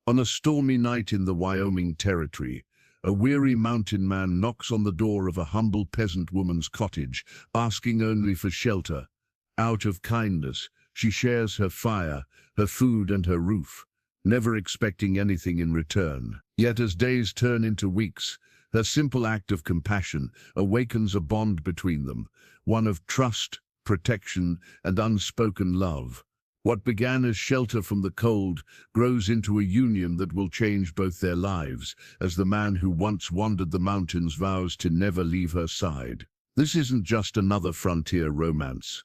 On a stormy night in the Wyoming Territory, a weary mountain man knocks on the door of a humble peasant woman's cottage, asking only for shelter. Out of kindness, she shares her fire, her food and her roof, never expecting anything in return. Yet as days turn into weeks, her simple act of compassion awakens a bond between them, one of trust, protection, and unspoken love. What began as shelter from the cold grows into a union that will change both their lives, as the man who once wandered the mountains vows to never leave her side. This isn't just another frontier romance.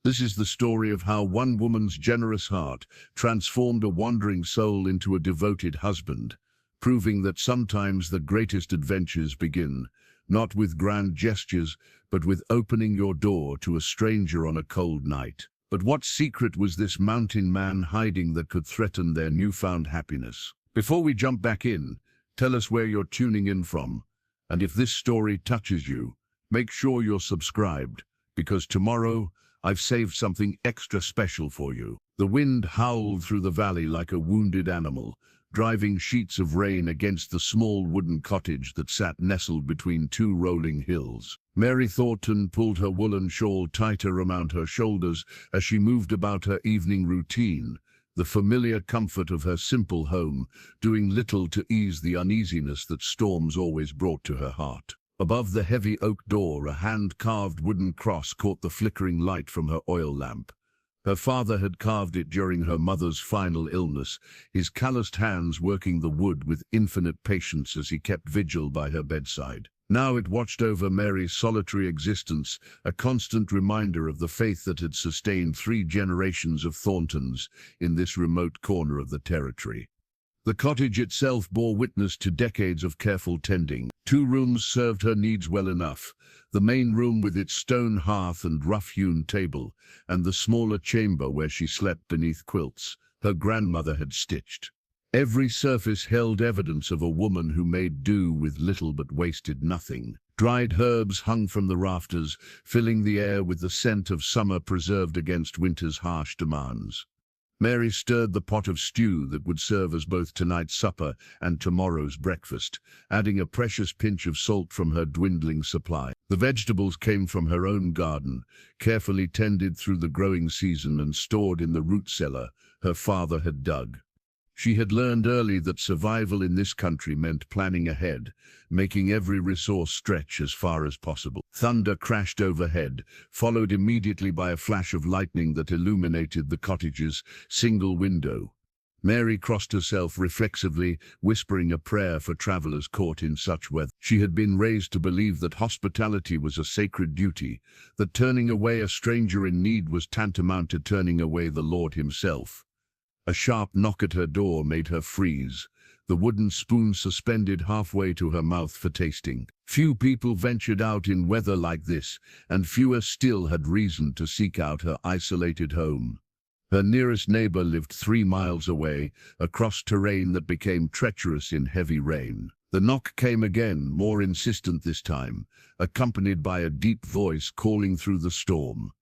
This is the story of how one woman's generous heart transformed a wandering soul into a devoted husband, proving that sometimes the greatest adventures begin, not with grand gestures, but with opening your door to a stranger on a cold night. But what secret was this mountain man hiding that could threaten their newfound happiness? Before we jump back in, tell us where you're tuning in from. And if this story touches you, make sure you're subscribed, because tomorrow I've saved something extra special for you. The wind howled through the valley like a wounded animal, driving sheets of rain against the small wooden cottage that sat nestled between two rolling hills. Mary Thornton pulled her woolen shawl tighter around her shoulders as she moved about her evening routine, the familiar comfort of her simple home, doing little to ease the uneasiness that storms always brought to her heart. Above the heavy oak door, a hand-carved wooden cross caught the flickering light from her oil lamp. Her father had carved it during her mother's final illness, his calloused hands working the wood with infinite patience as he kept vigil by her bedside. Now it watched over Mary's solitary existence, a constant reminder of the faith that had sustained 3 generations of Thorntons in this remote corner of the territory. The cottage itself bore witness to decades of careful tending. 2 rooms served her needs well enough, the main room with its stone hearth and rough-hewn table, and the smaller chamber where she slept beneath quilts her grandmother had stitched. Every surface held evidence of a woman who made do with little but wasted nothing. Dried herbs hung from the rafters, filling the air with the scent of summer preserved against winter's harsh demands. Mary stirred the pot of stew that would serve as both tonight's supper and tomorrow's breakfast, adding a precious pinch of salt from her dwindling supply. The vegetables came from her own garden, carefully tended through the growing season and stored in the root cellar her father had dug. She had learned early that survival in this country meant planning ahead, making every resource stretch as far as possible. Thunder crashed overhead, followed immediately by a flash of lightning that illuminated the cottage's single window. Mary crossed herself reflexively, whispering a prayer for travelers caught in such weather. She had been raised to believe that hospitality was a sacred duty, that turning away a stranger in need was tantamount to turning away the Lord himself. A sharp knock at her door made her freeze, the wooden spoon suspended halfway to her mouth for tasting. Few people ventured out in weather like this, and fewer still had reason to seek out her isolated home. Her nearest neighbor lived 3 miles away, across terrain that became treacherous in heavy rain. The knock came again, more insistent this time, accompanied by a deep voice calling through the storm.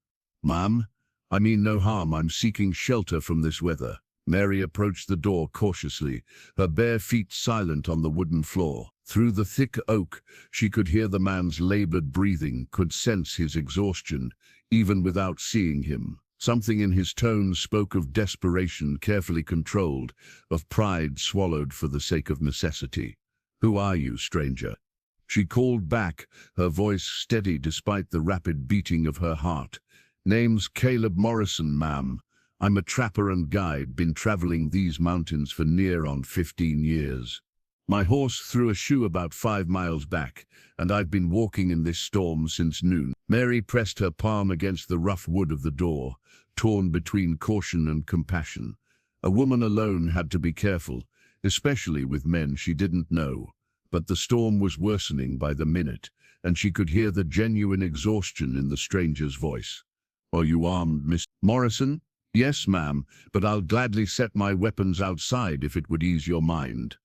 "Ma'am, I mean no harm. I'm seeking shelter from this weather." Mary approached the door cautiously, her bare feet silent on the wooden floor. Through the thick oak, she could hear the man's labored breathing, could sense his exhaustion, even without seeing him. Something in his tone spoke of desperation carefully controlled, of pride swallowed for the sake of necessity. "Who are you, stranger?" She called back, her voice steady despite the rapid beating of her heart. "Name's Caleb Morrison, ma'am. I'm a trapper and guide, been traveling these mountains for near on 15 years. My horse threw a shoe about 5 miles back, and I've been walking in this storm since noon." Mary pressed her palm against the rough wood of the door, torn between caution and compassion. A woman alone had to be careful, especially with men she didn't know. But the storm was worsening by the minute, and she could hear the genuine exhaustion in the stranger's voice. "Are you armed, Miss Morrison?" "Yes, ma'am, but I'll gladly set my weapons outside if it would ease your mind.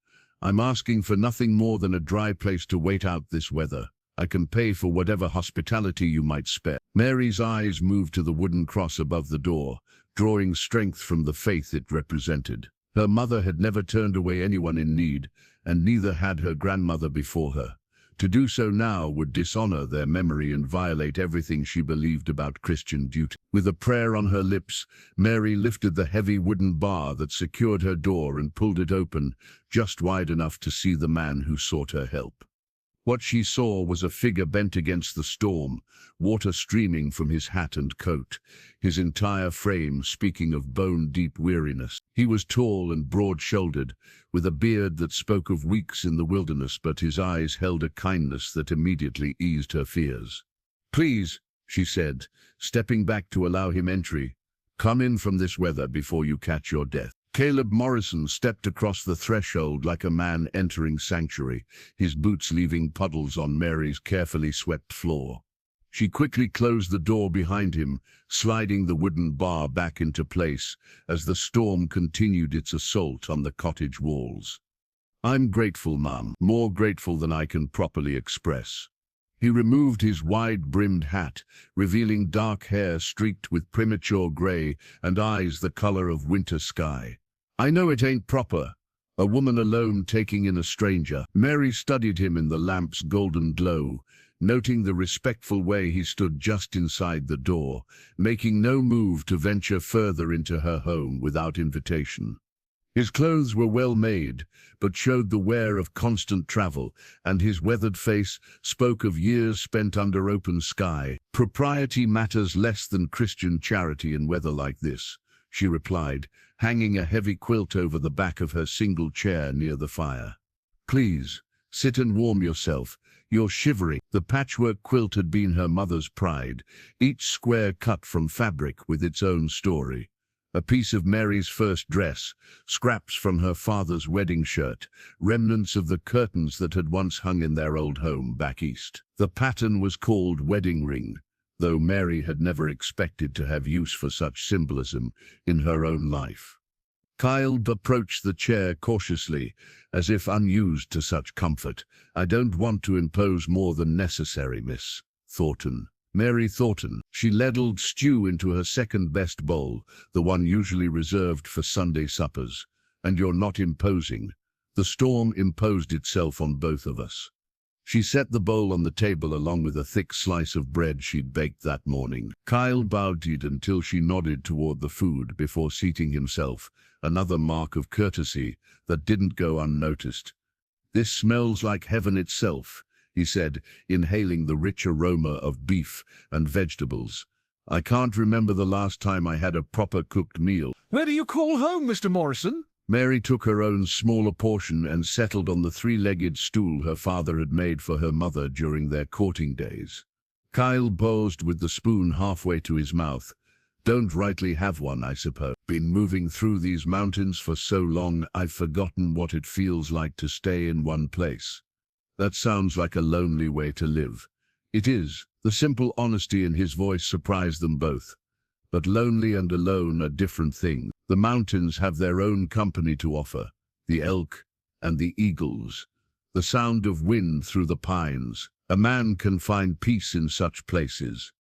I'm asking for nothing more than a dry place to wait out this weather. I can pay for whatever hospitality you might spare." Mary's eyes moved to the wooden cross above the door, drawing strength from the faith it represented. Her mother had never turned away anyone in need, and neither had her grandmother before her. To do so now would dishonor their memory and violate everything she believed about Christian duty. With a prayer on her lips, Mary lifted the heavy wooden bar that secured her door and pulled it open, just wide enough to see the man who sought her help. What she saw was a figure bent against the storm, water streaming from his hat and coat, his entire frame speaking of bone-deep weariness. He was tall and broad-shouldered, with a beard that spoke of weeks in the wilderness, but his eyes held a kindness that immediately eased her fears. "Please," she said, stepping back to allow him entry, "come in from this weather before you catch your death." Caleb Morrison stepped across the threshold like a man entering sanctuary, his boots leaving puddles on Mary's carefully swept floor. She quickly closed the door behind him, sliding the wooden bar back into place as the storm continued its assault on the cottage walls. "I'm grateful, Mum, more grateful than I can properly express." He removed his wide-brimmed hat, revealing dark hair streaked with premature gray and eyes the color of winter sky. "I know it ain't proper. A woman alone taking in a stranger." Mary studied him in the lamp's golden glow, noting the respectful way he stood just inside the door, making no move to venture further into her home without invitation. His clothes were well made, but showed the wear of constant travel, and his weathered face spoke of years spent under open sky. "Propriety matters less than Christian charity in weather like this," she replied, hanging a heavy quilt over the back of her single chair near the fire. "Please, sit and warm yourself. You're shivering." The patchwork quilt had been her mother's pride, each square cut from fabric with its own story. A piece of Mary's first dress, scraps from her father's wedding shirt, remnants of the curtains that had once hung in their old home back east. The pattern was called wedding ring, though Mary had never expected to have use for such symbolism in her own life. Kyle approached the chair cautiously, as if unused to such comfort. "I don't want to impose more than necessary, Miss Thornton." Mary Thornton. She ladled stew into her second-best bowl, the one usually reserved for Sunday suppers. "And you're not imposing." The storm imposed itself on both of us. She set the bowl on the table along with a thick slice of bread she'd baked that morning. Kyle bowed until she nodded toward the food before seating himself, another mark of courtesy that didn't go unnoticed. "This smells like heaven itself," he said, inhaling the rich aroma of beef and vegetables. "I can't remember the last time I had a proper cooked meal." "Where do you call home, Mr. Morrison?" Mary took her own smaller portion and settled on the three-legged stool her father had made for her mother during their courting days. Kyle paused with the spoon halfway to his mouth. "Don't rightly have one, I suppose. Been moving through these mountains for so long, I've forgotten what it feels like to stay in one place." "That sounds like a lonely way to live." "It is." The simple honesty in his voice surprised them both. But lonely and alone are different things. The mountains have their own company to offer, the elk and the eagles, the sound of wind through the pines. A man can find peace in such places.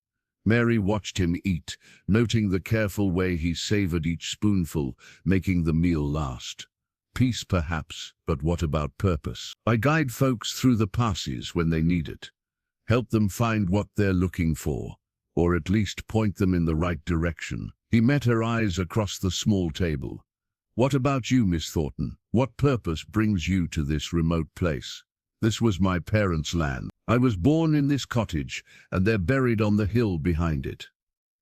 Mary watched him eat, noting the careful way he savored each spoonful, making the meal last. Peace perhaps, but what about purpose? I guide folks through the passes when they need it. Help them find what they're looking for, or at least point them in the right direction. He met her eyes across the small table. "What about you, Miss Thornton? What purpose brings you to this remote place?" "This was my parents' land. I was born in this cottage, and they're buried on the hill behind it.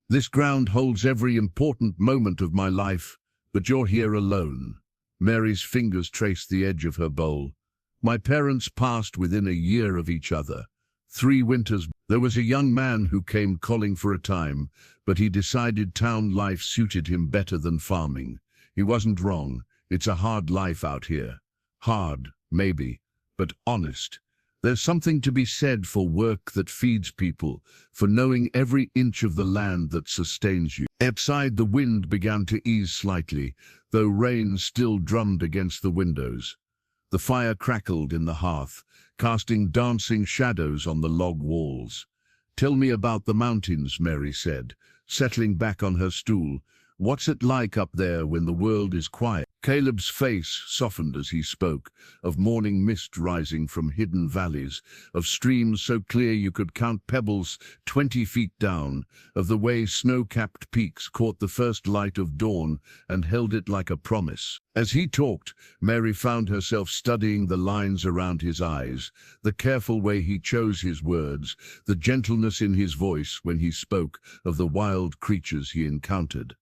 This ground holds every important moment of my life, but you're here alone." Mary's fingers traced the edge of her bowl. "My parents passed within a year of each other. 3 winters. There was a young man who came calling for a time, but he decided town life suited him better than farming. He wasn't wrong. It's a hard life out here. Hard, maybe, but honest. There's something to be said for work that feeds people, for knowing every inch of the land that sustains you." Outside, the wind began to ease slightly, though rain still drummed against the windows. The fire crackled in the hearth, casting dancing shadows on the log walls. "Tell me about the mountains," Mary said, settling back on her stool. What's it like up there when the world is quiet? Caleb's face softened as he spoke, of morning mist rising from hidden valleys, of streams so clear you could count pebbles 20 feet down, of the way snow-capped peaks caught the first light of dawn and held it like a promise. As he talked, Mary found herself studying the lines around his eyes, the careful way he chose his words, the gentleness in his voice when he spoke of the wild creatures he encountered.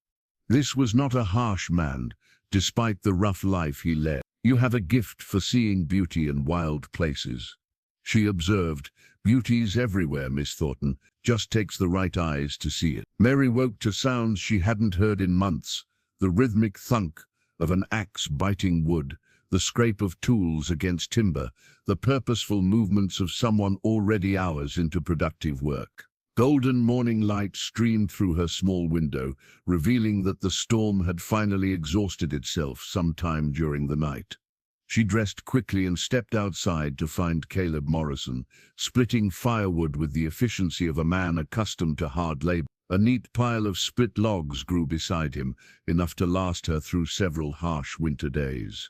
This was not a harsh man, despite the rough life he led. You have a gift for seeing beauty in wild places. She observed, beauty's everywhere, Miss Thornton, just takes the right eyes to see it. Mary woke to sounds she hadn't heard in months, the rhythmic thunk of an axe biting wood, the scrape of tools against timber, the purposeful movements of someone already hours into productive work. Golden morning light streamed through her small window, revealing that the storm had finally exhausted itself sometime during the night. She dressed quickly and stepped outside to find Caleb Morrison, splitting firewood with the efficiency of a man accustomed to hard labor. A neat pile of split logs grew beside him, enough to last her through several harsh winter days.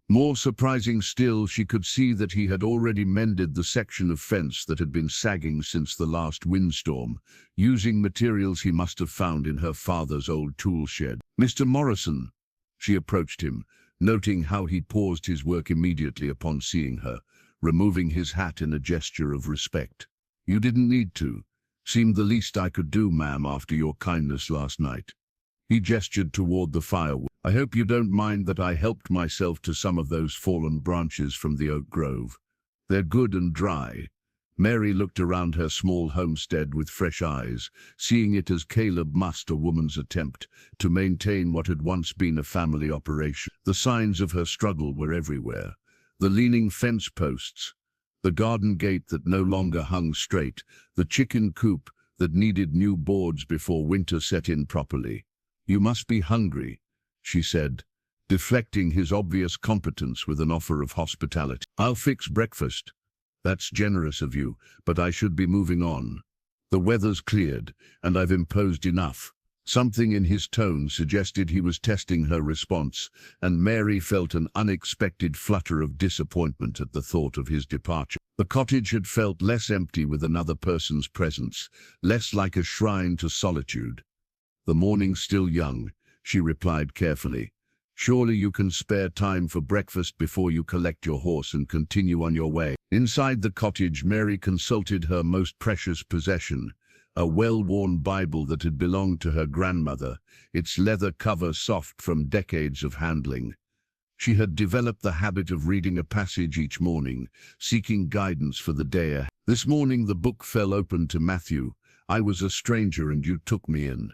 More surprising still, she could see that he had already mended the section of fence that had been sagging since the last windstorm, using materials he must have found in her father's old tool shed. "Mr. Morrison," she approached him, noting how he paused his work immediately upon seeing her, removing his hat in a gesture of respect. "You didn't need to. Seemed the least I could do, ma'am, after your kindness last night." He gestured toward the firewood. "I hope you don't mind that I helped myself to some of those fallen branches from the oak grove. They're good and dry." Mary looked around her small homestead with fresh eyes, seeing it as Caleb must a woman's attempt to maintain what had once been a family operation. The signs of her struggle were everywhere. The leaning fence posts, the garden gate that no longer hung straight, the chicken coop that needed new boards before winter set in properly. "You must be hungry," she said, deflecting his obvious competence with an offer of hospitality. "I'll fix breakfast." "That's generous of you, but I should be moving on. The weather's cleared, and I've imposed enough." Something in his tone suggested he was testing her response, and Mary felt an unexpected flutter of disappointment at the thought of his departure. The cottage had felt less empty with another person's presence, less like a shrine to solitude. "The morning's still young," she replied carefully. "Surely you can spare time for breakfast before you collect your horse and continue on your way." Inside the cottage, Mary consulted her most precious possession, a well-worn Bible that had belonged to her grandmother, its leather cover soft from decades of handling. She had developed the habit of reading a passage each morning, seeking guidance for the day ahead. This morning the book fell open to Matthew, "I was a stranger and you took me in."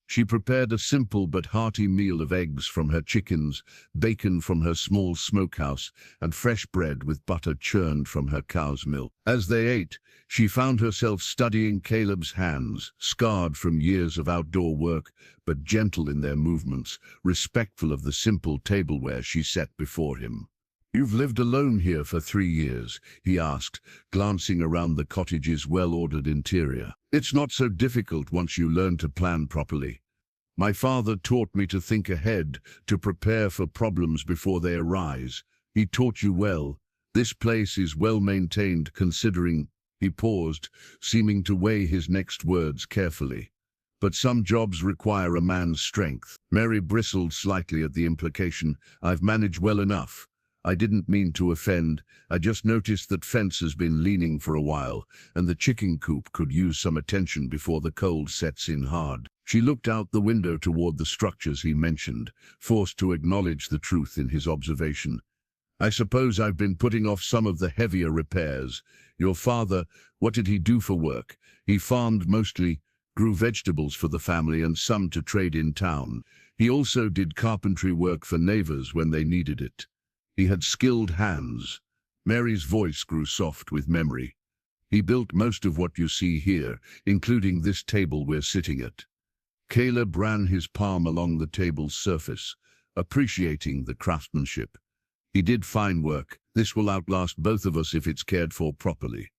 She prepared a simple but hearty meal of eggs from her chickens, bacon from her small smokehouse, and fresh bread with butter churned from her cow's milk. As they ate, she found herself studying Caleb's hands, scarred from years of outdoor work, but gentle in their movements, respectful of the simple tableware she set before him. "You've lived alone here for 3 years?" he asked, glancing around the cottage's well-ordered interior. "It's not so difficult once you learn to plan properly. My father taught me to think ahead, to prepare for problems before they arise. He taught you well. This place is well maintained considering—" He paused, seeming to weigh his next words carefully. "But some jobs require a man's strength." Mary bristled slightly at the implication. "I've managed well enough. I didn't mean to offend. I just noticed that fence has been leaning for a while, and the chicken coop could use some attention before the cold sets in hard." She looked out the window toward the structures he mentioned, forced to acknowledge the truth in his observation. "I suppose I've been putting off some of the heavier repairs. Your father, what did he do for work?" "He farmed mostly, grew vegetables for the family and some to trade in town. He also did carpentry work for neighbors when they needed it. He had skilled hands." Mary's voice grew soft with memory. "He built most of what you see here, including this table we're sitting at." Caleb ran his palm along the table's surface, appreciating the craftsmanship. "He did fine work. This will outlast both of us if it's cared for properly."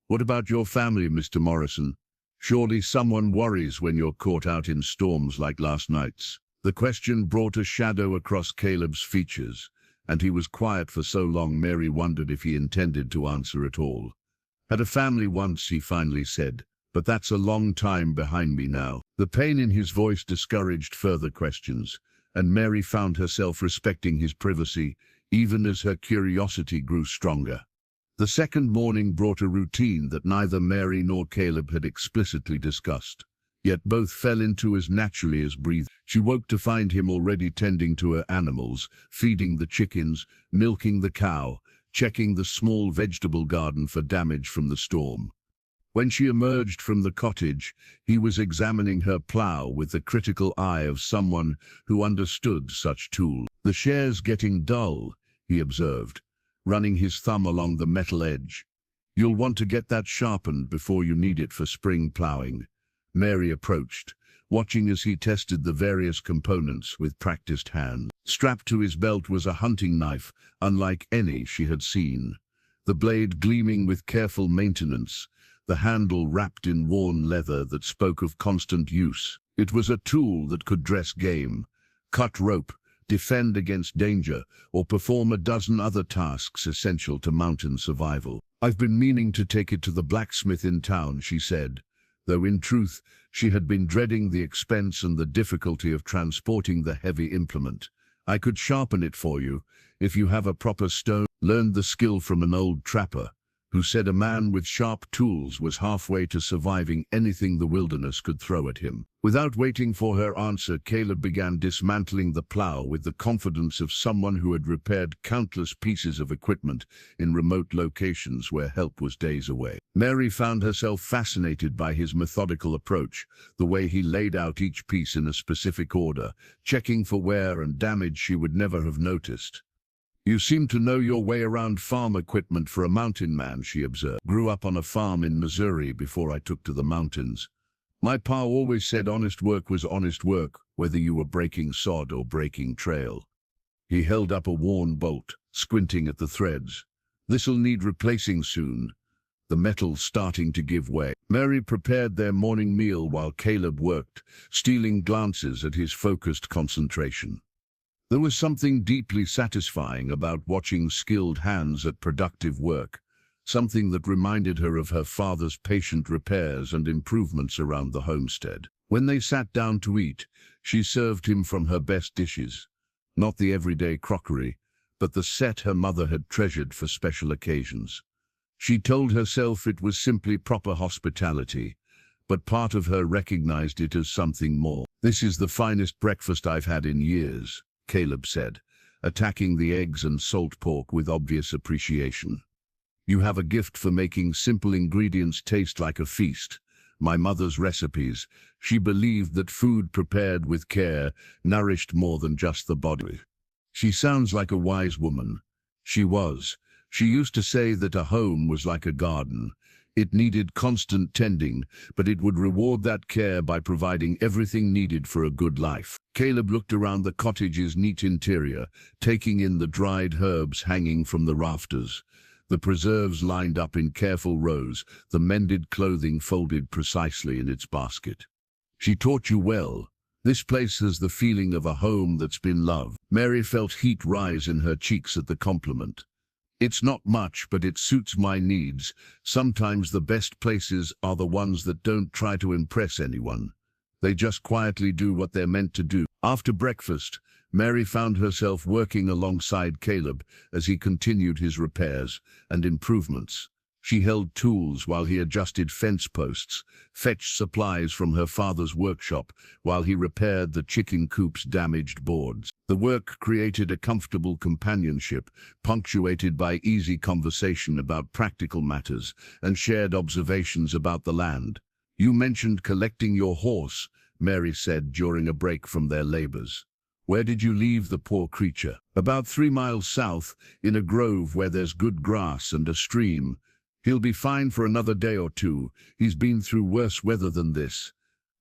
"What about your family, Mr. Morrison? Surely someone worries when you're caught out in storms like last night's." The question brought a shadow across Caleb's features, and he was quiet for so long Mary wondered if he intended to answer at all. "Had a family once," he finally said, "but that's a long time behind me now." The pain in his voice discouraged further questions, and Mary found herself respecting his privacy, even as her curiosity grew stronger. The second morning brought a routine that neither Mary nor Caleb had explicitly discussed, yet both fell into as naturally as breathing. She woke to find him already tending to her animals, feeding the chickens, milking the cow, checking the small vegetable garden for damage from the storm. When she emerged from the cottage, he was examining her plow with the critical eye of someone who understood such tools. "The share's getting dull," he observed, running his thumb along the metal edge. "You'll want to get that sharpened before you need it for spring plowing." Mary approached, watching as he tested the various components with practiced hands. Strapped to his belt was a hunting knife, unlike any she had seen, the blade gleaming with careful maintenance, the handle wrapped in worn leather that spoke of constant use. It was a tool that could dress game, cut rope, defend against danger, or perform a dozen other tasks essential to mountain survival. "I've been meaning to take it to the blacksmith in town," she said, though in truth she had been dreading the expense and the difficulty of transporting the heavy implement. "I could sharpen it for you, if you have a proper stone." Learned the skill from an old trapper, who said a man with sharp tools was halfway to surviving anything the wilderness could throw at him. Without waiting for her answer, Caleb began dismantling the plow with the confidence of someone who had repaired countless pieces of equipment in remote locations where help was days away. Mary found herself fascinated by his methodical approach, the way he laid out each piece in a specific order, checking for wear and damage she would never have noticed. "You seem to know your way around farm equipment for a mountain man," she observed. "Grew up on a farm in Missouri before I took to the mountains. My pa always said honest work was honest work, whether you were breaking sod or breaking trail." He held up a worn bolt, squinting at the threads. "This'll need replacing soon." The metal starting to give way. Mary prepared their morning meal while Caleb worked, stealing glances at his focused concentration. There was something deeply satisfying about watching skilled hands at productive work, something that reminded her of her father's patient repairs and improvements around the homestead. When they sat down to eat, she served him from her best dishes, not the everyday crockery, but the set her mother had treasured for special occasions. She told herself it was simply proper hospitality, but part of her recognized it as something more. "This is the finest breakfast I've had in years," Caleb said, attacking the eggs and salt pork with obvious appreciation. "You have a gift for making simple ingredients taste like a feast. My mother's recipes, she believed that food prepared with care nourished more than just the body." "She sounds like a wise woman." She was. She used to say that a home was like a garden. It needed constant tending, but it would reward that care by providing everything needed for a good life. Caleb looked around the cottage's neat interior, taking in the dried herbs hanging from the rafters, the preserves lined up in careful rows, the mended clothing folded precisely in its basket. "She taught you well. This place has the feeling of a home that's been loved." Mary felt heat rise in her cheeks at the compliment. "It's not much, but it suits my needs. Sometimes the best places are the ones that don't try to impress anyone. They just quietly do what they're meant to do." After breakfast, Mary found herself working alongside Caleb as he continued his repairs and improvements. She held tools while he adjusted fence posts, fetched supplies from her father's workshop while he repaired the chicken coop's damaged boards. The work created a comfortable companionship, punctuated by easy conversation about practical matters and shared observations about the land. "You mentioned collecting your horse," Mary said during a break from their labors. "Where did you leave the poor creature?" "About 3 miles south, in a grove where there's good grass and a stream. He'll be fine for another day or two. He's been through worse weather than this."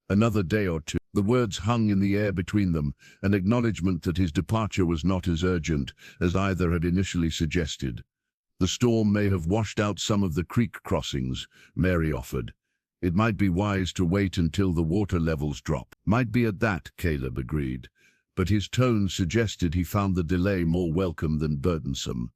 Another day or two. The words hung in the air between them, an acknowledgement that his departure was not as urgent as either had initially suggested. "The storm may have washed out some of the creek crossings," Mary offered. "It might be wise to wait until the water levels drop." "Might be at that," Caleb agreed. but his tone suggested he found the delay more welcome than burdensome.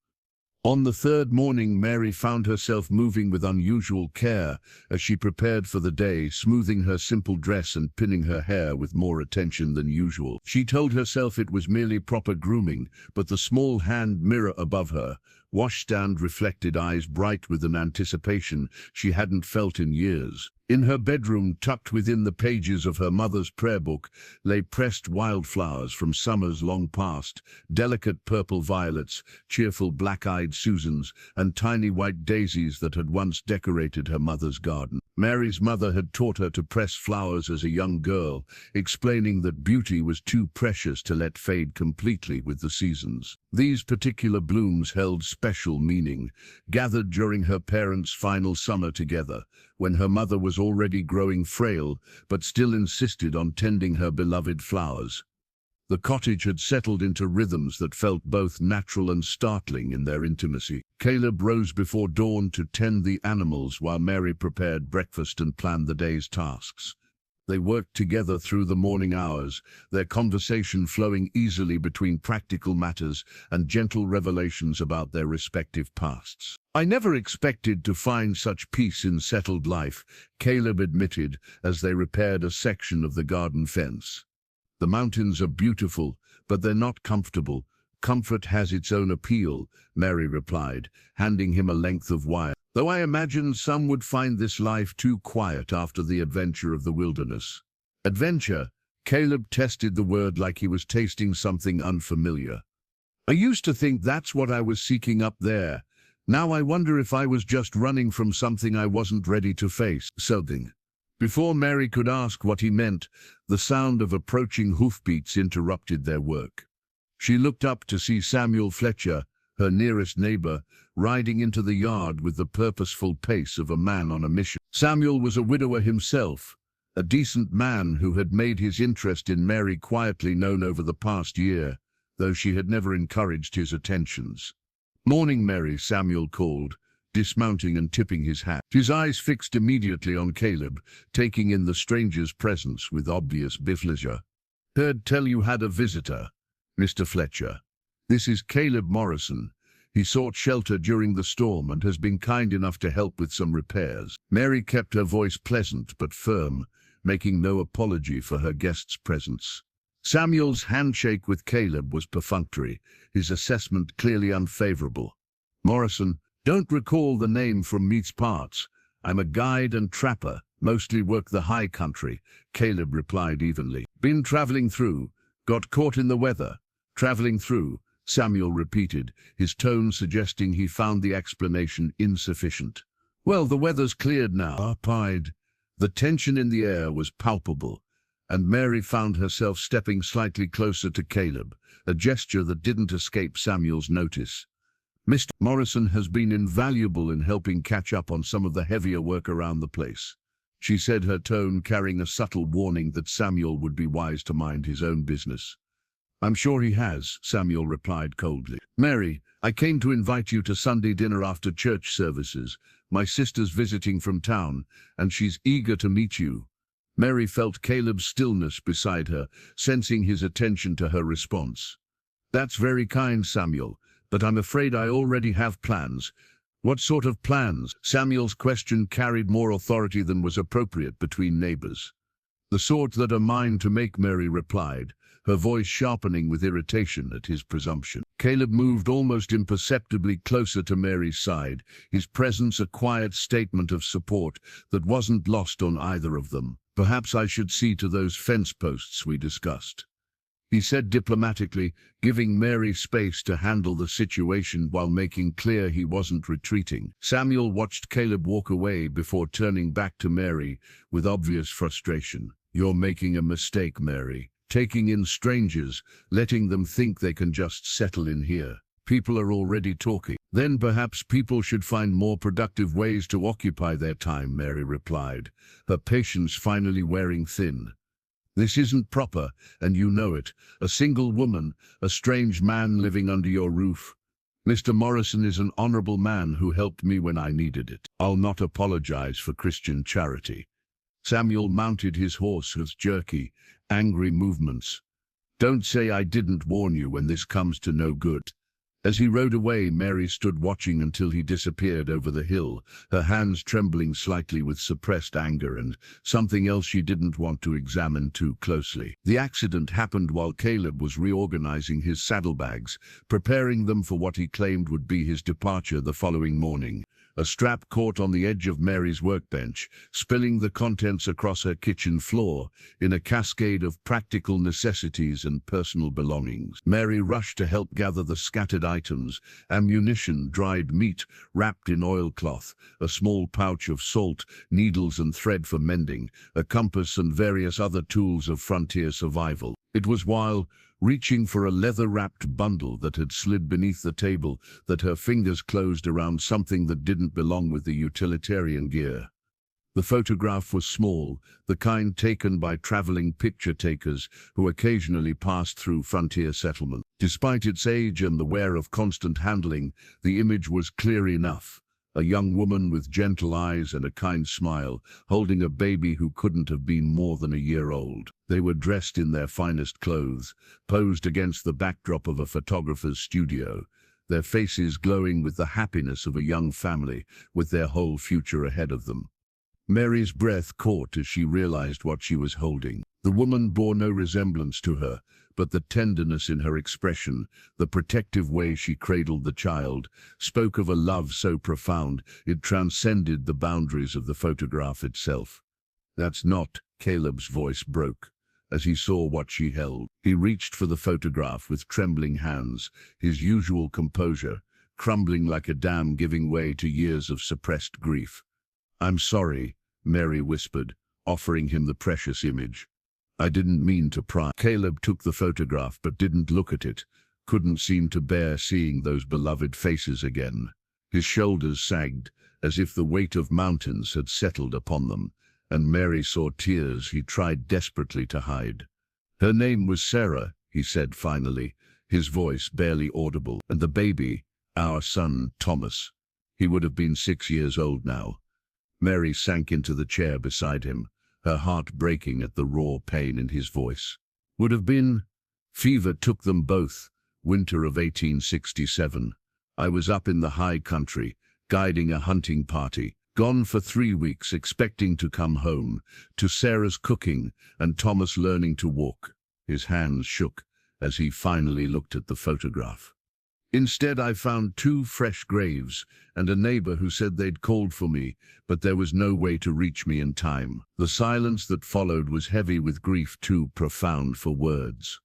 On the third morning, Mary found herself moving with unusual care as she prepared for the day, smoothing her simple dress and pinning her hair with more attention than usual. She told herself it was merely proper grooming, but the small hand mirror above her washstand reflected eyes bright with an anticipation she hadn't felt in years. In her bedroom, tucked within the pages of her mother's prayer book, lay pressed wildflowers from summers long past, delicate purple violets, cheerful black-eyed Susans, and tiny white daisies that had once decorated her mother's garden. Mary's mother had taught her to press flowers as a young girl, explaining that beauty was too precious to let fade completely with the seasons. These particular blooms held special meaning, gathered during her parents' final summer together, when her mother was already growing frail, but still insisted on tending her beloved flowers. The cottage had settled into rhythms that felt both natural and startling in their intimacy. Caleb rose before dawn to tend the animals while Mary prepared breakfast and planned the day's tasks. They worked together through the morning hours, their conversation flowing easily between practical matters and gentle revelations about their respective pasts. "I never expected to find such peace in settled life," Caleb admitted as they repaired a section of the garden fence. "The mountains are beautiful, but they're not comfortable. Comfort has its own appeal," Mary replied, handing him a length of wire. "Though I imagine some would find this life too quiet after the adventure of the wilderness." Adventure? Caleb tested the word like he was tasting something unfamiliar. "I used to think that's what I was seeking up there. Now I wonder if I was just running from something I wasn't ready to face." Something. Before Mary could ask what he meant, the sound of approaching hoofbeats interrupted their work. She looked up to see Samuel Fletcher, her nearest neighbor, riding into the yard with the purposeful pace of a man on a mission. Samuel was a widower himself, a decent man who had made his interest in Mary quietly known over the past year, though she had never encouraged his attentions. "Morning, Mary," Samuel called, dismounting and tipping his hat. His eyes fixed immediately on Caleb, taking in the stranger's presence with obvious pleasure. "Heard tell you had a visitor, Mr. Fletcher. This is Caleb Morrison. He sought shelter during the storm and has been kind enough to help with some repairs." Mary kept her voice pleasant but firm, making no apology for her guest's presence. Samuel's handshake with Caleb was perfunctory, his assessment clearly unfavorable. "Morrison, don't recall the name from these parts. I'm a guide and trapper, mostly work the high country," Caleb replied evenly. "Been traveling through, got caught in the weather." "Traveling through," Samuel repeated, his tone suggesting he found the explanation insufficient. "Well, the weather's cleared now." Pied. The tension in the air was palpable, and Mary found herself stepping slightly closer to Caleb, a gesture that didn't escape Samuel's notice. "Mr. Morrison has been invaluable in helping catch up on some of the heavier work around the place," she said, her tone carrying a subtle warning that Samuel would be wise to mind his own business. "I'm sure he has," Samuel replied coldly. "Mary, I came to invite you to Sunday dinner after church services. My sister's visiting from town, and she's eager to meet you." Mary felt Caleb's stillness beside her, sensing his attention to her response. "That's very kind, Samuel, but I'm afraid I already have plans." "What sort of plans?" Samuel's question carried more authority than was appropriate between neighbors. "The sort that are mine to make," Mary replied, her voice sharpening with irritation at his presumption. Caleb moved almost imperceptibly closer to Mary's side, his presence a quiet statement of support that wasn't lost on either of them. "Perhaps I should see to those fence posts we discussed," he said diplomatically, giving Mary space to handle the situation while making clear he wasn't retreating. Samuel watched Caleb walk away before turning back to Mary with obvious frustration. "You're making a mistake, Mary. Taking in strangers, letting them think they can just settle in here. People are already talking." "Then perhaps people should find more productive ways to occupy their time," Mary replied, her patience finally wearing thin. "This isn't proper, and you know it. A single woman, a strange man living under your roof. Mr. Morrison is an honorable man who helped me when I needed it. I'll not apologize for Christian charity." Samuel mounted his horse with jerky, angry movements. Don't say I didn't warn you when this comes to no good." As he rode away, Mary stood watching until he disappeared over the hill, her hands trembling slightly with suppressed anger and something else she didn't want to examine too closely. The accident happened while Caleb was reorganizing his saddlebags, preparing them for what he claimed would be his departure the following morning. A strap caught on the edge of Mary's workbench, spilling the contents across her kitchen floor in a cascade of practical necessities and personal belongings. Mary rushed to help gather the scattered items: ammunition, dried meat wrapped in oilcloth, a small pouch of salt, needles and thread for mending, a compass and various other tools of frontier survival. It was while reaching for a leather-wrapped bundle that had slid beneath the table that her fingers closed around something that didn't belong with the utilitarian gear. The photograph was small, the kind taken by traveling picture takers who occasionally passed through frontier settlements. Despite its age and the wear of constant handling, the image was clear enough. A young woman with gentle eyes and a kind smile, holding a baby who couldn't have been more than a year old. They were dressed in their finest clothes, posed against the backdrop of a photographer's studio, their faces glowing with the happiness of a young family, with their whole future ahead of them. Mary's breath caught as she realized what she was holding. The woman bore no resemblance to her, but the tenderness in her expression, the protective way she cradled the child, spoke of a love so profound it transcended the boundaries of the photograph itself. "That's not," Caleb's voice broke as he saw what she held. He reached for the photograph with trembling hands, his usual composure crumbling like a dam giving way to years of suppressed grief. "I'm sorry," Mary whispered, offering him the precious image. "I didn't mean to pry." Caleb took the photograph but didn't look at it, couldn't seem to bear seeing those beloved faces again. His shoulders sagged, as if the weight of mountains had settled upon them, and Mary saw tears he tried desperately to hide. "Her name was Sarah," he said finally, his voice barely audible. "And the baby, our son, Thomas. He would have been 6 years old now." Mary sank into the chair beside him, her heart breaking at the raw pain in his voice. "Would have been. Fever took them both, winter of 1867. I was up in the high country, guiding a hunting party, gone for 3 weeks, expecting to come home, to Sarah's cooking and Thomas learning to walk." His hands shook as he finally looked at the photograph. "Instead, I found 2 fresh graves and a neighbor who said they'd called for me, but there was no way to reach me in time." The silence that followed was heavy with grief too profound for words.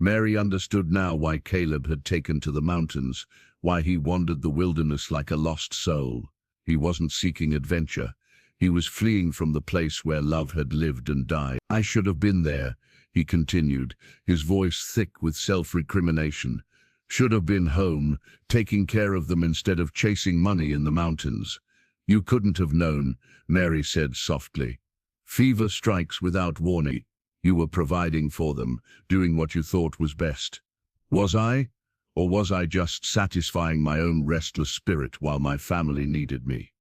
Mary understood now why Caleb had taken to the mountains, why he wandered the wilderness like a lost soul. He wasn't seeking adventure. He was fleeing from the place where love had lived and died. "I should have been there," he continued, his voice thick with self-recrimination. "Should have been home, taking care of them instead of chasing money in the mountains." "You couldn't have known," Mary said softly. "Fever strikes without warning. You were providing for them, doing what you thought was best." "Was I? Or was I just satisfying my own restless spirit while my family needed me?"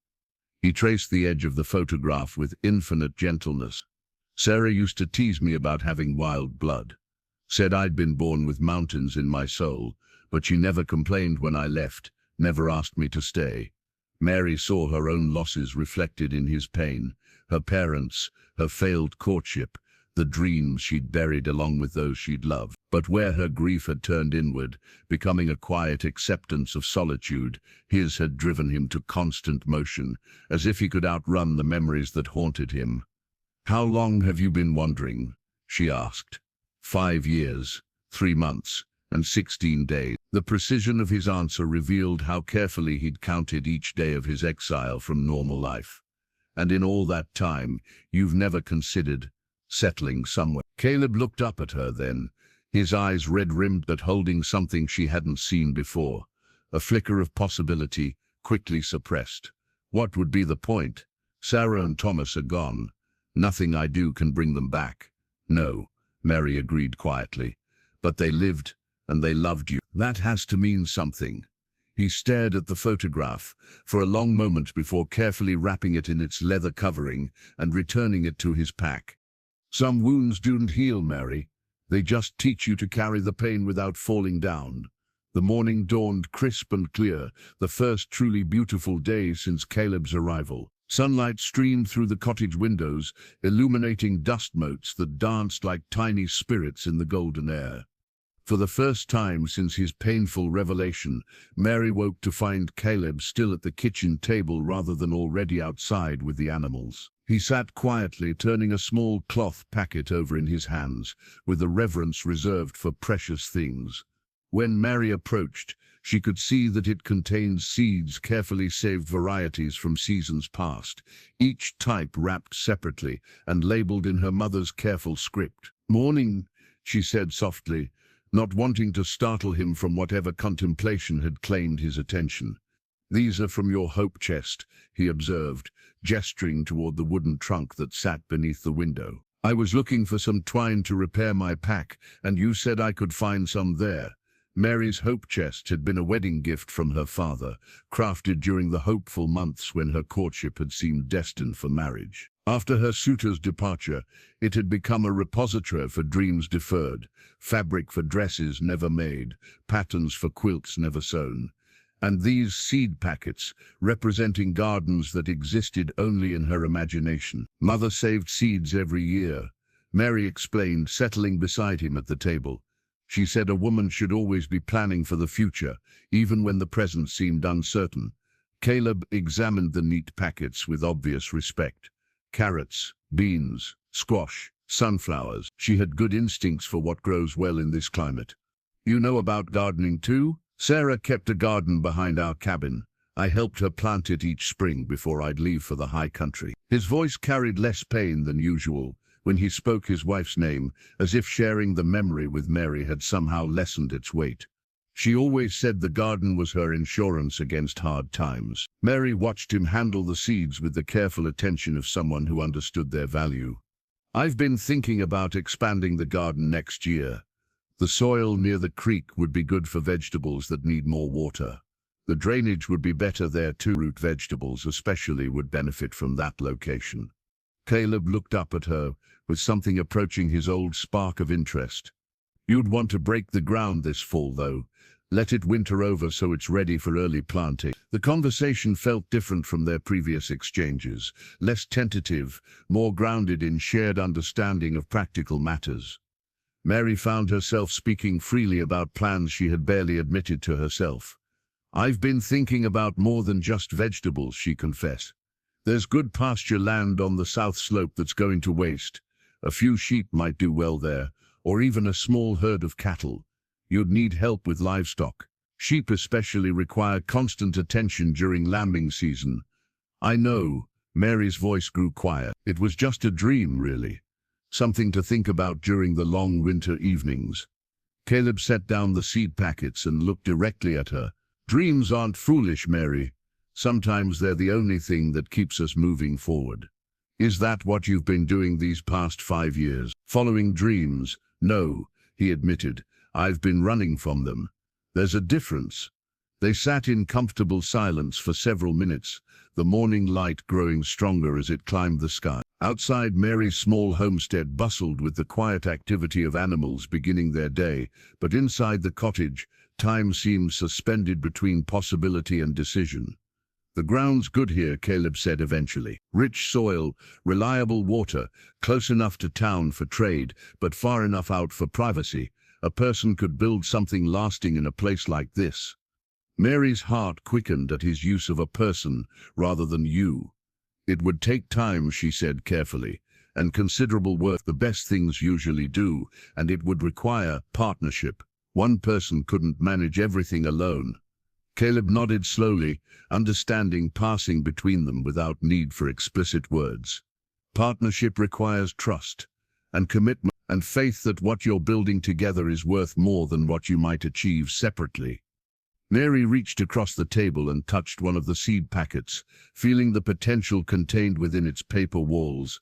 He traced the edge of the photograph with infinite gentleness. "Sarah used to tease me about having wild blood. Said I'd been born with mountains in my soul, but she never complained when I left, never asked me to stay." Mary saw her own losses reflected in his pain, her parents, her failed courtship, the dreams she'd buried along with those she'd loved. But where her grief had turned inward, becoming a quiet acceptance of solitude, his had driven him to constant motion, as if he could outrun the memories that haunted him. "How long have you been wandering?" she asked. 5 years, 3 months, and 16 days. The precision of his answer revealed how carefully he'd counted each day of his exile from normal life. "And in all that time, you've never considered settling somewhere?" Caleb looked up at her then, his eyes red-rimmed but holding something she hadn't seen before, a flicker of possibility, quickly suppressed. "What would be the point? Sarah and Thomas are gone. Nothing I do can bring them back." "No," Mary agreed quietly, "but they lived and they loved you. That has to mean something." He stared at the photograph for a long moment before carefully wrapping it in its leather covering and returning it to his pack. "Some wounds don't heal, Mary. They just teach you to carry the pain without falling down. The morning dawned crisp and clear, the first truly beautiful day since Caleb's arrival. Sunlight streamed through the cottage windows, illuminating dust motes that danced like tiny spirits in the golden air. For the first time since his painful revelation, Mary woke to find Caleb still at the kitchen table rather than already outside with the animals. He sat quietly, turning a small cloth packet over in his hands, with a reverence reserved for precious things. When Mary approached, she could see that it contained seeds, carefully saved varieties from seasons past, each type wrapped separately and labeled in her mother's careful script. "Morning," she said softly, not wanting to startle him from whatever contemplation had claimed his attention. "These are from your hope chest," he observed, gesturing toward the wooden trunk that sat beneath the window. "I was looking for some twine to repair my pack, and you said I could find some there." Mary's hope chest had been a wedding gift from her father, crafted during the hopeful months when her courtship had seemed destined for marriage. After her suitor's departure, it had become a repository for dreams deferred, fabric for dresses never made, patterns for quilts never sewn. And these seed packets, representing gardens that existed only in her imagination. "Mother saved seeds every year," Mary explained, settling beside him at the table. "She said a woman should always be planning for the future, even when the present seemed uncertain." Caleb examined the neat packets with obvious respect. Carrots, beans, squash, sunflowers. She had good instincts for what grows well in this climate. "You know about gardening too?" "Sarah kept a garden behind our cabin. I helped her plant it each spring before I'd leave for the high country." His voice carried less pain than usual when he spoke his wife's name, as if sharing the memory with Mary had somehow lessened its weight. She always said the garden was her insurance against hard times. Mary watched him handle the seeds with the careful attention of someone who understood their value. "I've been thinking about expanding the garden next year. The soil near the creek would be good for vegetables that need more water. The drainage would be better there too. Root vegetables especially would benefit from that location." Caleb looked up at her, with something approaching his old spark of interest. "You'd want to break the ground this fall, though. Let it winter over so it's ready for early planting." The conversation felt different from their previous exchanges, less tentative, more grounded in shared understanding of practical matters. Mary found herself speaking freely about plans she had barely admitted to herself. "I've been thinking about more than just vegetables," she confessed. "There's good pasture land on the south slope that's going to waste. A few sheep might do well there, or even a small herd of cattle. You'd need help with livestock. Sheep especially require constant attention during lambing season." "I know." Mary's voice grew quiet. "It was just a dream, really. Something to think about during the long winter evenings." Caleb set down the seed packets and looked directly at her. "Dreams aren't foolish, Mary. Sometimes they're the only thing that keeps us moving forward." "Is that what you've been doing these past 5 years? Following dreams?" "No," he admitted. "I've been running from them." "There's a difference." They sat in comfortable silence for several minutes, the morning light growing stronger as it climbed the sky. Outside, Mary's small homestead bustled with the quiet activity of animals beginning their day, but inside the cottage, time seemed suspended between possibility and decision. "The ground's good here," Caleb said eventually. "Rich soil, reliable water, close enough to town for trade, but far enough out for privacy. A person could build something lasting in a place like this." Mary's heart quickened at his use of a person rather than you. "It would take time," she said carefully, "and considerable work. The best things usually do, and it would require partnership. One person couldn't manage everything alone." Caleb nodded slowly, understanding passing between them without need for explicit words. "Partnership requires trust and commitment and faith that what you're building together is worth more than what you might achieve separately." Mary reached across the table and touched one of the seed packets, feeling the potential contained within its paper walls.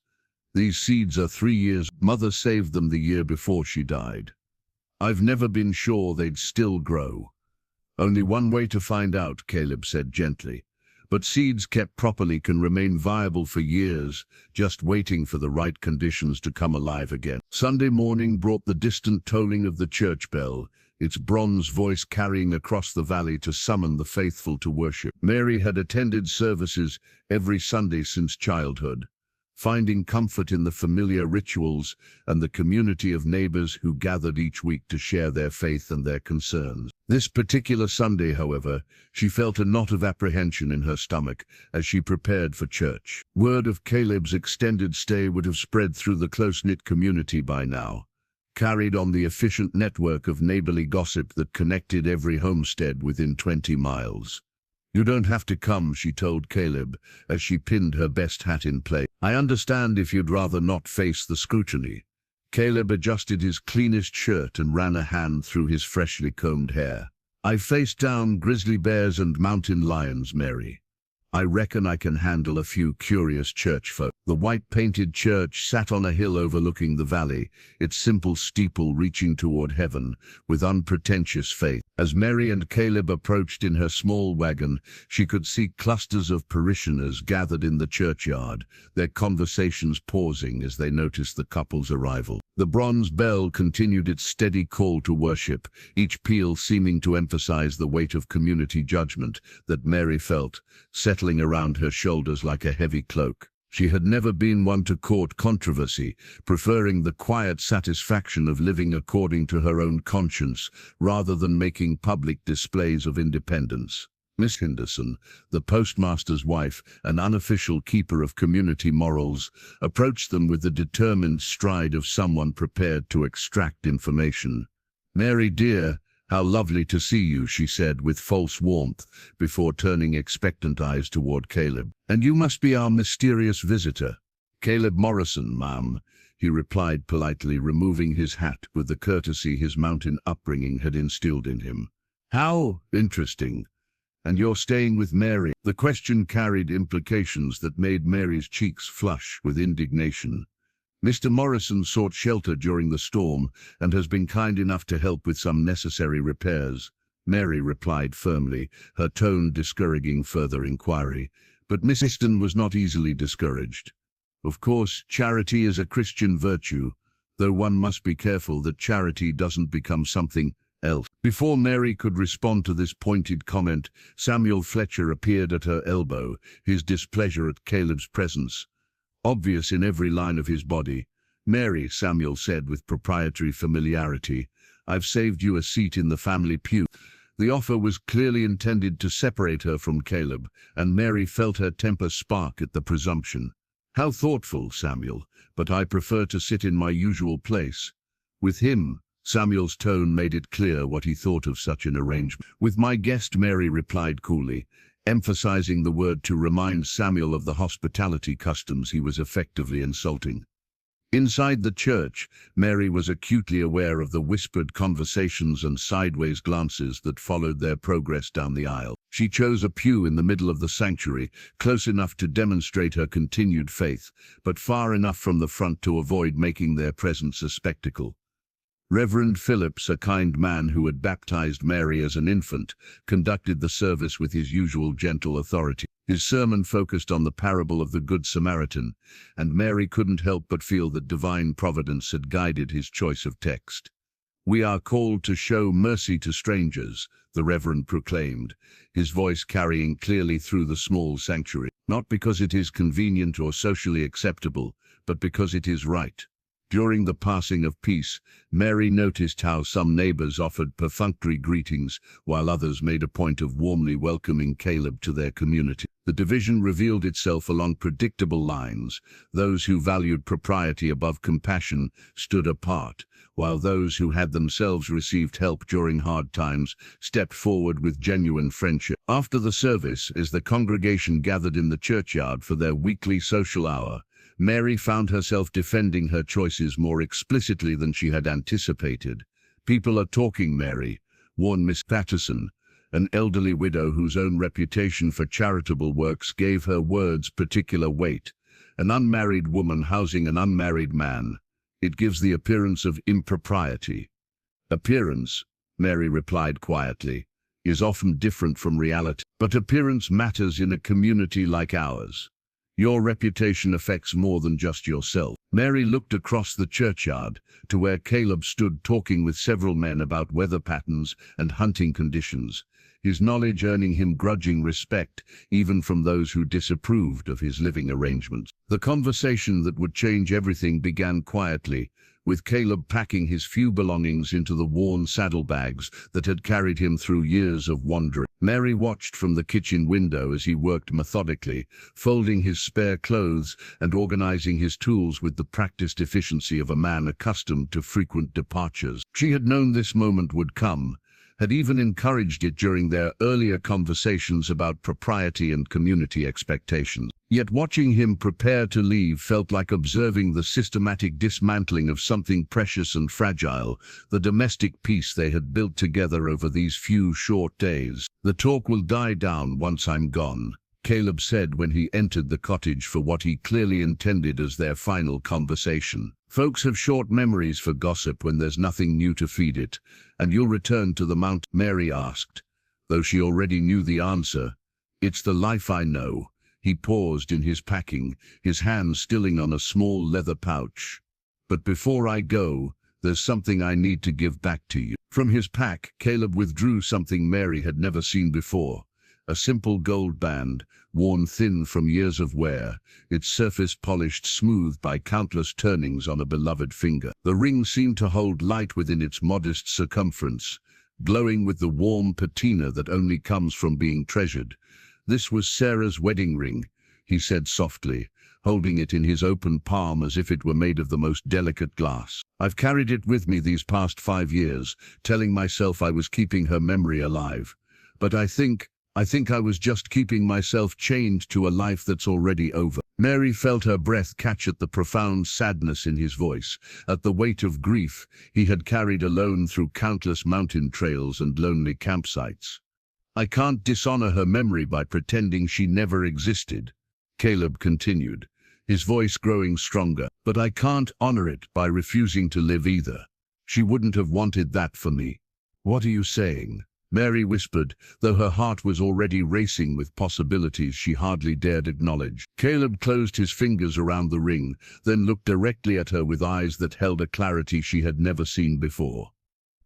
"These seeds are 3 years. Mother saved them the year before she died. I've never been sure they'd still grow." "Only one way to find out," Caleb said gently. But seeds kept properly can remain viable for years, just waiting for the right conditions to come alive again. Sunday morning brought the distant tolling of the church bell, its bronze voice carrying across the valley to summon the faithful to worship. Mary had attended services every Sunday since childhood, finding comfort in the familiar rituals and the community of neighbors who gathered each week to share their faith and their concerns. This particular Sunday, however, she felt a knot of apprehension in her stomach as she prepared for church. Word of Caleb's extended stay would have spread through the close-knit community by now, carried on the efficient network of neighborly gossip that connected every homestead within 20 miles. "You don't have to come," she told Caleb, as she pinned her best hat in place. "I understand if you'd rather not face the scrutiny." Caleb adjusted his cleanest shirt and ran a hand through his freshly combed hair. "I've faced down grizzly bears and mountain lions, Mary. I reckon I can handle a few curious church folk." The white-painted church sat on a hill overlooking the valley, its simple steeple reaching toward heaven with unpretentious faith. As Mary and Caleb approached in her small wagon, she could see clusters of parishioners gathered in the churchyard, their conversations pausing as they noticed the couple's arrival. The bronze bell continued its steady call to worship, each peal seeming to emphasize the weight of community judgment that Mary felt, settling around her shoulders like a heavy cloak. She had never been one to court controversy, preferring the quiet satisfaction of living according to her own conscience rather than making public displays of independence. Miss Henderson, the postmaster's wife, an unofficial keeper of community morals, approached them with the determined stride of someone prepared to extract information. "Mary, dear, how lovely to see you," she said with false warmth, before turning expectant eyes toward Caleb. "And you must be our mysterious visitor." "Caleb Morrison, ma'am," he replied politely, removing his hat with the courtesy his mountain upbringing had instilled in him. "How interesting. And you're staying with Mary?" The question carried implications that made Mary's cheeks flush with indignation. "Mr. Morrison sought shelter during the storm and has been kind enough to help with some necessary repairs," Mary replied firmly, her tone discouraging further inquiry. But Miss Easton was not easily discouraged. "Of course, charity is a Christian virtue, though one must be careful that charity doesn't become something else." Before Mary could respond to this pointed comment, Samuel Fletcher appeared at her elbow, his displeasure at Caleb's presence obvious in every line of his body. "Mary," Samuel said with proprietary familiarity, "I've saved you a seat in the family pew." The offer was clearly intended to separate her from Caleb, and Mary felt her temper spark at the presumption. "How thoughtful, Samuel, but I prefer to sit in my usual place." With him, Samuel's tone made it clear what he thought of such an arrangement. "With my guest," Mary replied coolly, emphasizing the word to remind Samuel of the hospitality customs he was effectively insulting. Inside the church, Mary was acutely aware of the whispered conversations and sideways glances that followed their progress down the aisle. She chose a pew in the middle of the sanctuary, close enough to demonstrate her continued faith, but far enough from the front to avoid making their presence a spectacle. Reverend Phillips, a kind man who had baptized Mary as an infant, conducted the service with his usual gentle authority. His sermon focused on the parable of the Good Samaritan, and Mary couldn't help but feel that divine providence had guided his choice of text. "We are called to show mercy to strangers," the Reverend proclaimed, his voice carrying clearly through the small sanctuary, "not because it is convenient or socially acceptable, but because it is right." During the passing of peace, Mary noticed how some neighbors offered perfunctory greetings, while others made a point of warmly welcoming Caleb to their community. The division revealed itself along predictable lines. Those who valued propriety above compassion stood apart, while those who had themselves received help during hard times stepped forward with genuine friendship. After the service, as the congregation gathered in the churchyard for their weekly social hour, Mary found herself defending her choices more explicitly than she had anticipated. "People are talking, Mary," warned Miss Patterson, an elderly widow whose own reputation for charitable works gave her words particular weight. "An unmarried woman housing an unmarried man. It gives the appearance of impropriety." "Appearance," Mary replied quietly. is often different from reality. But appearance matters in a community like ours. Your reputation affects more than just yourself. Mary looked across the churchyard to where Caleb stood talking with several men about weather patterns and hunting conditions, his knowledge earning him grudging respect even from those who disapproved of his living arrangements. The conversation that would change everything began quietly, with Caleb packing his few belongings into the worn saddlebags that had carried him through years of wandering. Mary watched from the kitchen window as he worked methodically, folding his spare clothes and organizing his tools with the practiced efficiency of a man accustomed to frequent departures. She had known this moment would come, had even encouraged it during their earlier conversations about propriety and community expectations. Yet watching him prepare to leave felt like observing the systematic dismantling of something precious and fragile, the domestic peace they had built together over these few short days. "The talk will die down once I'm gone," Caleb said when he entered the cottage for what he clearly intended as their final conversation. "Folks have short memories for gossip when there's nothing new to feed it, and you'll return to the mount?" Mary asked, though she already knew the answer. "It's the life I know." He paused in his packing, his hand stilling on a small leather pouch. "But before I go, there's something I need to give back to you." From his pack, Caleb withdrew something Mary had never seen before. A simple gold band, worn thin from years of wear, its surface polished smooth by countless turnings on a beloved finger. The ring seemed to hold light within its modest circumference, glowing with the warm patina that only comes from being treasured. "This was Sarah's wedding ring," he said softly, holding it in his open palm as if it were made of the most delicate glass. "I've carried it with me these past 5 years, telling myself I was keeping her memory alive. But I think I was just keeping myself chained to a life that's already over." Mary felt her breath catch at the profound sadness in his voice, at the weight of grief he had carried alone through countless mountain trails and lonely campsites. "I can't dishonor her memory by pretending she never existed," Caleb continued, his voice growing stronger. "But I can't honor it by refusing to live either. She wouldn't have wanted that for me." "What are you saying?" Mary whispered, though her heart was already racing with possibilities she hardly dared acknowledge. Caleb closed his fingers around the ring, then looked directly at her with eyes that held a clarity she had never seen before.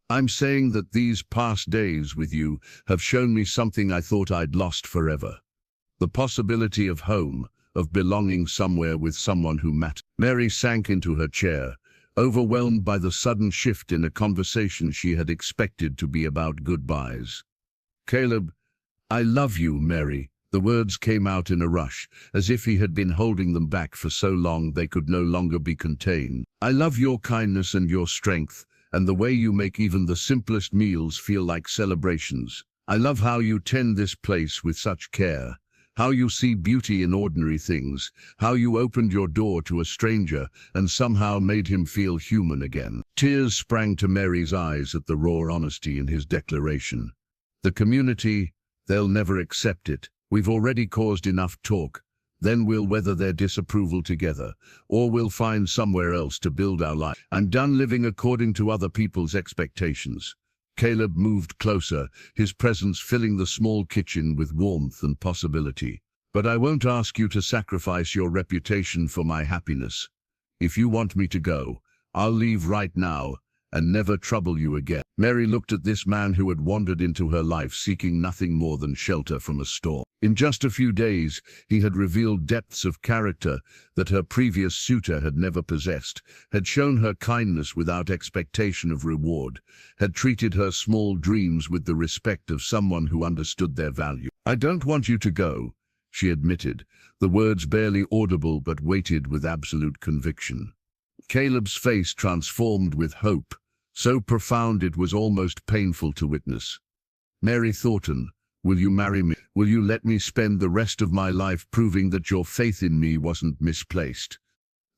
"I'm saying that these past days with you have shown me something I thought I'd lost forever. The possibility of home, of belonging somewhere with someone who mattered." Mary sank into her chair, overwhelmed by the sudden shift in a conversation she had expected to be about goodbyes. "Caleb, I love you, Mary." The words came out in a rush, as if he had been holding them back for so long they could no longer be contained. "I love your kindness and your strength, and the way you make even the simplest meals feel like celebrations. I love how you tend this place with such care, how you see beauty in ordinary things, how you opened your door to a stranger and somehow made him feel human again." Tears sprang to Mary's eyes at the raw honesty in his declaration. "The community, they'll never accept it. We've already caused enough talk. Then we'll weather their disapproval together, or we'll find somewhere else to build our life. I'm done living according to other people's expectations." Caleb moved closer, his presence filling the small kitchen with warmth and possibility. "But I won't ask you to sacrifice your reputation for my happiness. If you want me to go, I'll leave right now and never trouble you again." Mary looked at this man who had wandered into her life seeking nothing more than shelter from a storm. In just a few days, he had revealed depths of character that her previous suitor had never possessed, had shown her kindness without expectation of reward, had treated her small dreams with the respect of someone who understood their value. "I don't want you to go," she admitted, the words barely audible but weighted with absolute conviction. Caleb's face transformed with hope, so profound it was almost painful to witness. "Mary Thornton, will you marry me? Will you let me spend the rest of my life proving that your faith in me wasn't misplaced?"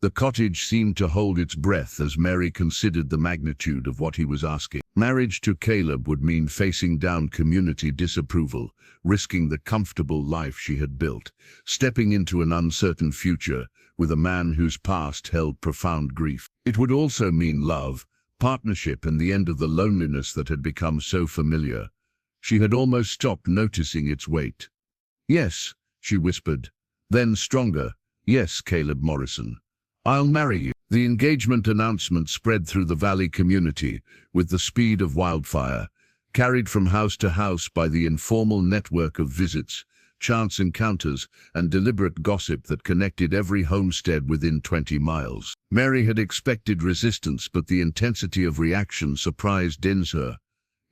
The cottage seemed to hold its breath as Mary considered the magnitude of what he was asking. Marriage to Caleb would mean facing down community disapproval, risking the comfortable life she had built, stepping into an uncertain future with a man whose past held profound grief. It would also mean love, partnership, and the end of the loneliness that had become so familiar. She had almost stopped noticing its weight. "Yes," she whispered. Then stronger, "Yes, Caleb Morrison. I'll marry you." The engagement announcement spread through the valley community with the speed of wildfire, carried from house to house by the informal network of visits, chance encounters, and deliberate gossip that connected every homestead within 20 miles. Mary had expected resistance, but the intensity of reaction surprised her.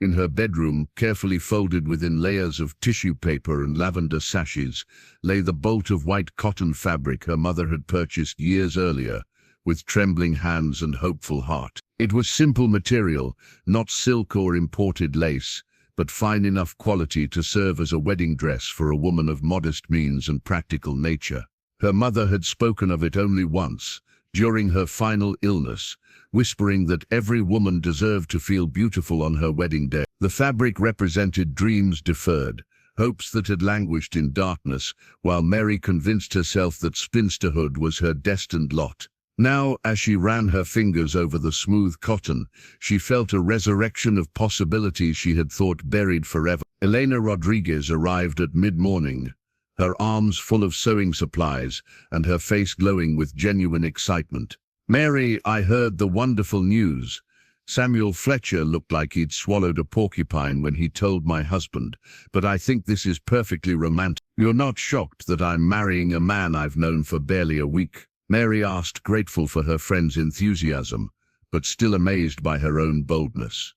In her bedroom, carefully folded within layers of tissue paper and lavender sashes, lay the bolt of white cotton fabric her mother had purchased years earlier, with trembling hands and hopeful heart. It was simple material, not silk or imported lace, but fine enough quality to serve as a wedding dress for a woman of modest means and practical nature. Her mother had spoken of it only once, during her final illness, whispering that every woman deserved to feel beautiful on her wedding day. The fabric represented dreams deferred, hopes that had languished in darkness, while Mary convinced herself that spinsterhood was her destined lot. Now, as she ran her fingers over the smooth cotton, she felt a resurrection of possibilities she had thought buried forever. Elena Rodriguez arrived at mid-morning, her arms full of sewing supplies and her face glowing with genuine excitement. "Mary, I heard the wonderful news. Samuel Fletcher looked like he'd swallowed a porcupine when he told my husband, but I think this is perfectly romantic." "You're not shocked that I'm marrying a man I've known for barely a week?" Mary asked, grateful for her friend's enthusiasm, but still amazed by her own boldness.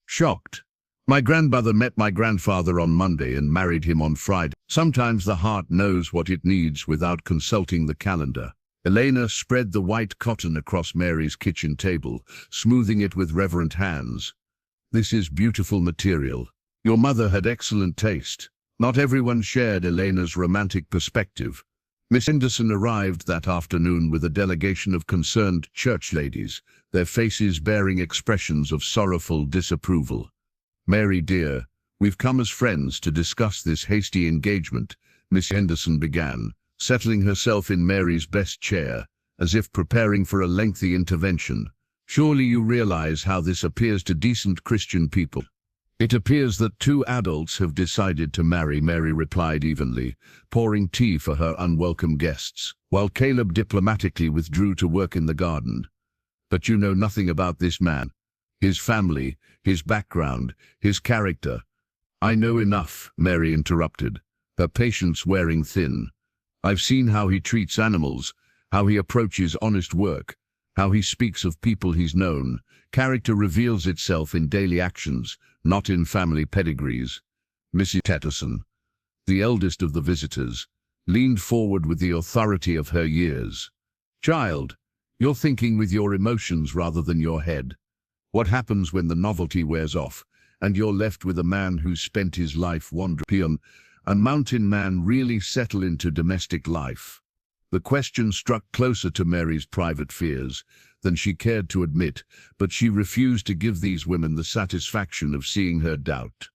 "Shocked. My grandmother met my grandfather on Monday and married him on Friday. Sometimes the heart knows what it needs without consulting the calendar." Elena spread the white cotton across Mary's kitchen table, smoothing it with reverent hands. "This is beautiful material. Your mother had excellent taste." Not everyone shared Elena's romantic perspective. Miss Henderson arrived that afternoon with a delegation of concerned church ladies, their faces bearing expressions of sorrowful disapproval. "Mary, dear, we've come as friends to discuss this hasty engagement," Miss Henderson began, settling herself in Mary's best chair, as if preparing for a lengthy intervention. "Surely you realize how this appears to decent Christian people." "It appears that two adults have decided to marry," Mary replied evenly, pouring tea for her unwelcome guests, while Caleb diplomatically withdrew to work in the garden. "But you know nothing about this man. His family, his background, his character." "I know enough," Mary interrupted, her patience wearing thin. "I've seen how he treats animals, how he approaches honest work, how he speaks of people he's known. Character reveals itself in daily actions, not in family pedigrees." Mrs. Patterson, the eldest of the visitors, leaned forward with the authority of her years. "Child, you're thinking with your emotions rather than your head. What happens when the novelty wears off, and you're left with a man who's spent his life wandering? A mountain man really settle into domestic life?" The question struck closer to Mary's private fears than she cared to admit, but she refused to give these women the satisfaction of seeing her doubt.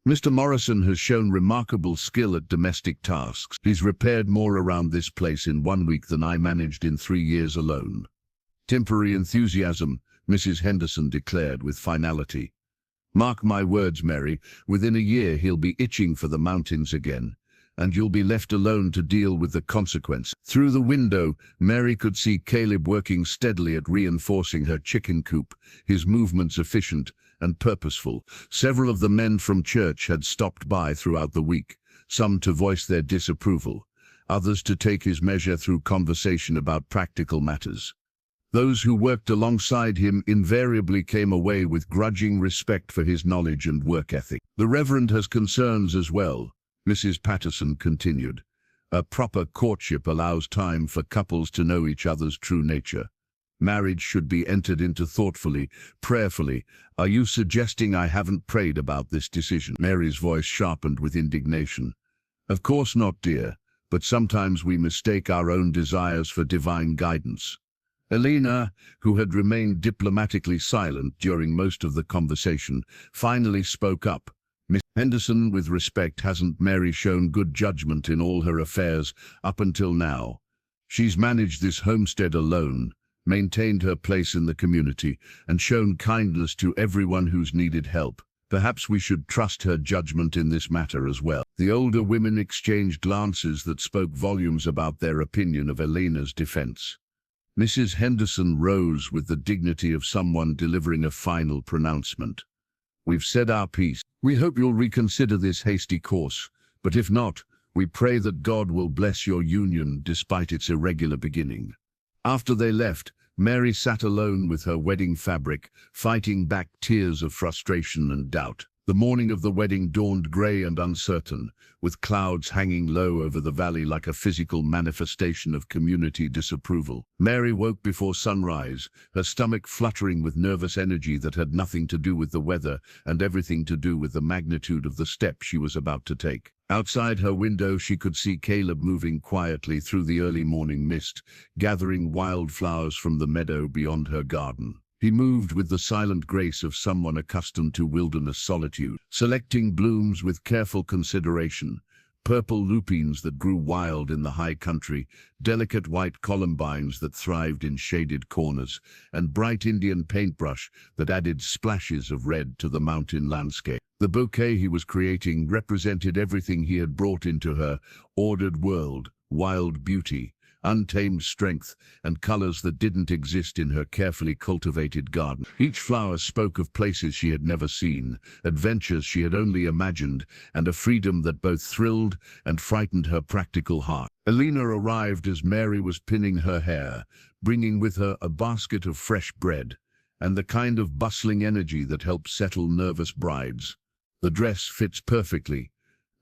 "Mr. Morrison has shown remarkable skill at domestic tasks. He's repaired more around this place in 1 week than I managed in 3 years alone." "Temporary enthusiasm," Mrs. Henderson declared with finality. "Mark my words, Mary, within a year he'll be itching for the mountains again, and you'll be left alone to deal with the consequence." Through the window, Mary could see Caleb working steadily at reinforcing her chicken coop, his movements efficient and purposeful. Several of the men from church had stopped by throughout the week, some to voice their disapproval, others to take his measure through conversation about practical matters. Those who worked alongside him invariably came away with grudging respect for his knowledge and work ethic. "The Reverend has concerns as well," Mrs. Patterson continued. "A proper courtship allows time for couples to know each other's true nature. Marriage should be entered into thoughtfully, prayerfully. Are you suggesting I haven't prayed about this decision?" Mary's voice sharpened with indignation. "Of course not, dear, but sometimes we mistake our own desires for divine guidance." Elena, who had remained diplomatically silent during most of the conversation, finally spoke up. "Miss Henderson, with respect, hasn't Mary shown good judgment in all her affairs up until now? She's managed this homestead alone, maintained her place in the community, and shown kindness to everyone who's needed help. Perhaps we should trust her judgment in this matter as well. The older women exchanged glances that spoke volumes about their opinion of Elena's defense. Mrs. Henderson rose with the dignity of someone delivering a final pronouncement. We've said our piece. We hope you'll reconsider this hasty course, but if not, we pray that God will bless your union despite its irregular beginning. After they left, Mary sat alone with her wedding fabric, fighting back tears of frustration and doubt. The morning of the wedding dawned grey and uncertain, with clouds hanging low over the valley like a physical manifestation of community disapproval. Mary woke before sunrise, her stomach fluttering with nervous energy that had nothing to do with the weather and everything to do with the magnitude of the step she was about to take. Outside her window, she could see Caleb moving quietly through the early morning mist, gathering wildflowers from the meadow beyond her garden. He moved with the silent grace of someone accustomed to wilderness solitude, selecting blooms with careful consideration. Purple lupines that grew wild in the high country, delicate white columbines that thrived in shaded corners, and bright Indian paintbrush that added splashes of red to the mountain landscape. The bouquet he was creating represented everything he had brought into her ordered world: wild beauty, untamed strength, and colors that didn't exist in her carefully cultivated garden. Each flower spoke of places she had never seen, adventures she had only imagined, and a freedom that both thrilled and frightened her practical heart. Elena arrived as Mary was pinning her hair, bringing with her a basket of fresh bread, and the kind of bustling energy that helps settle nervous brides. The dress fits perfectly,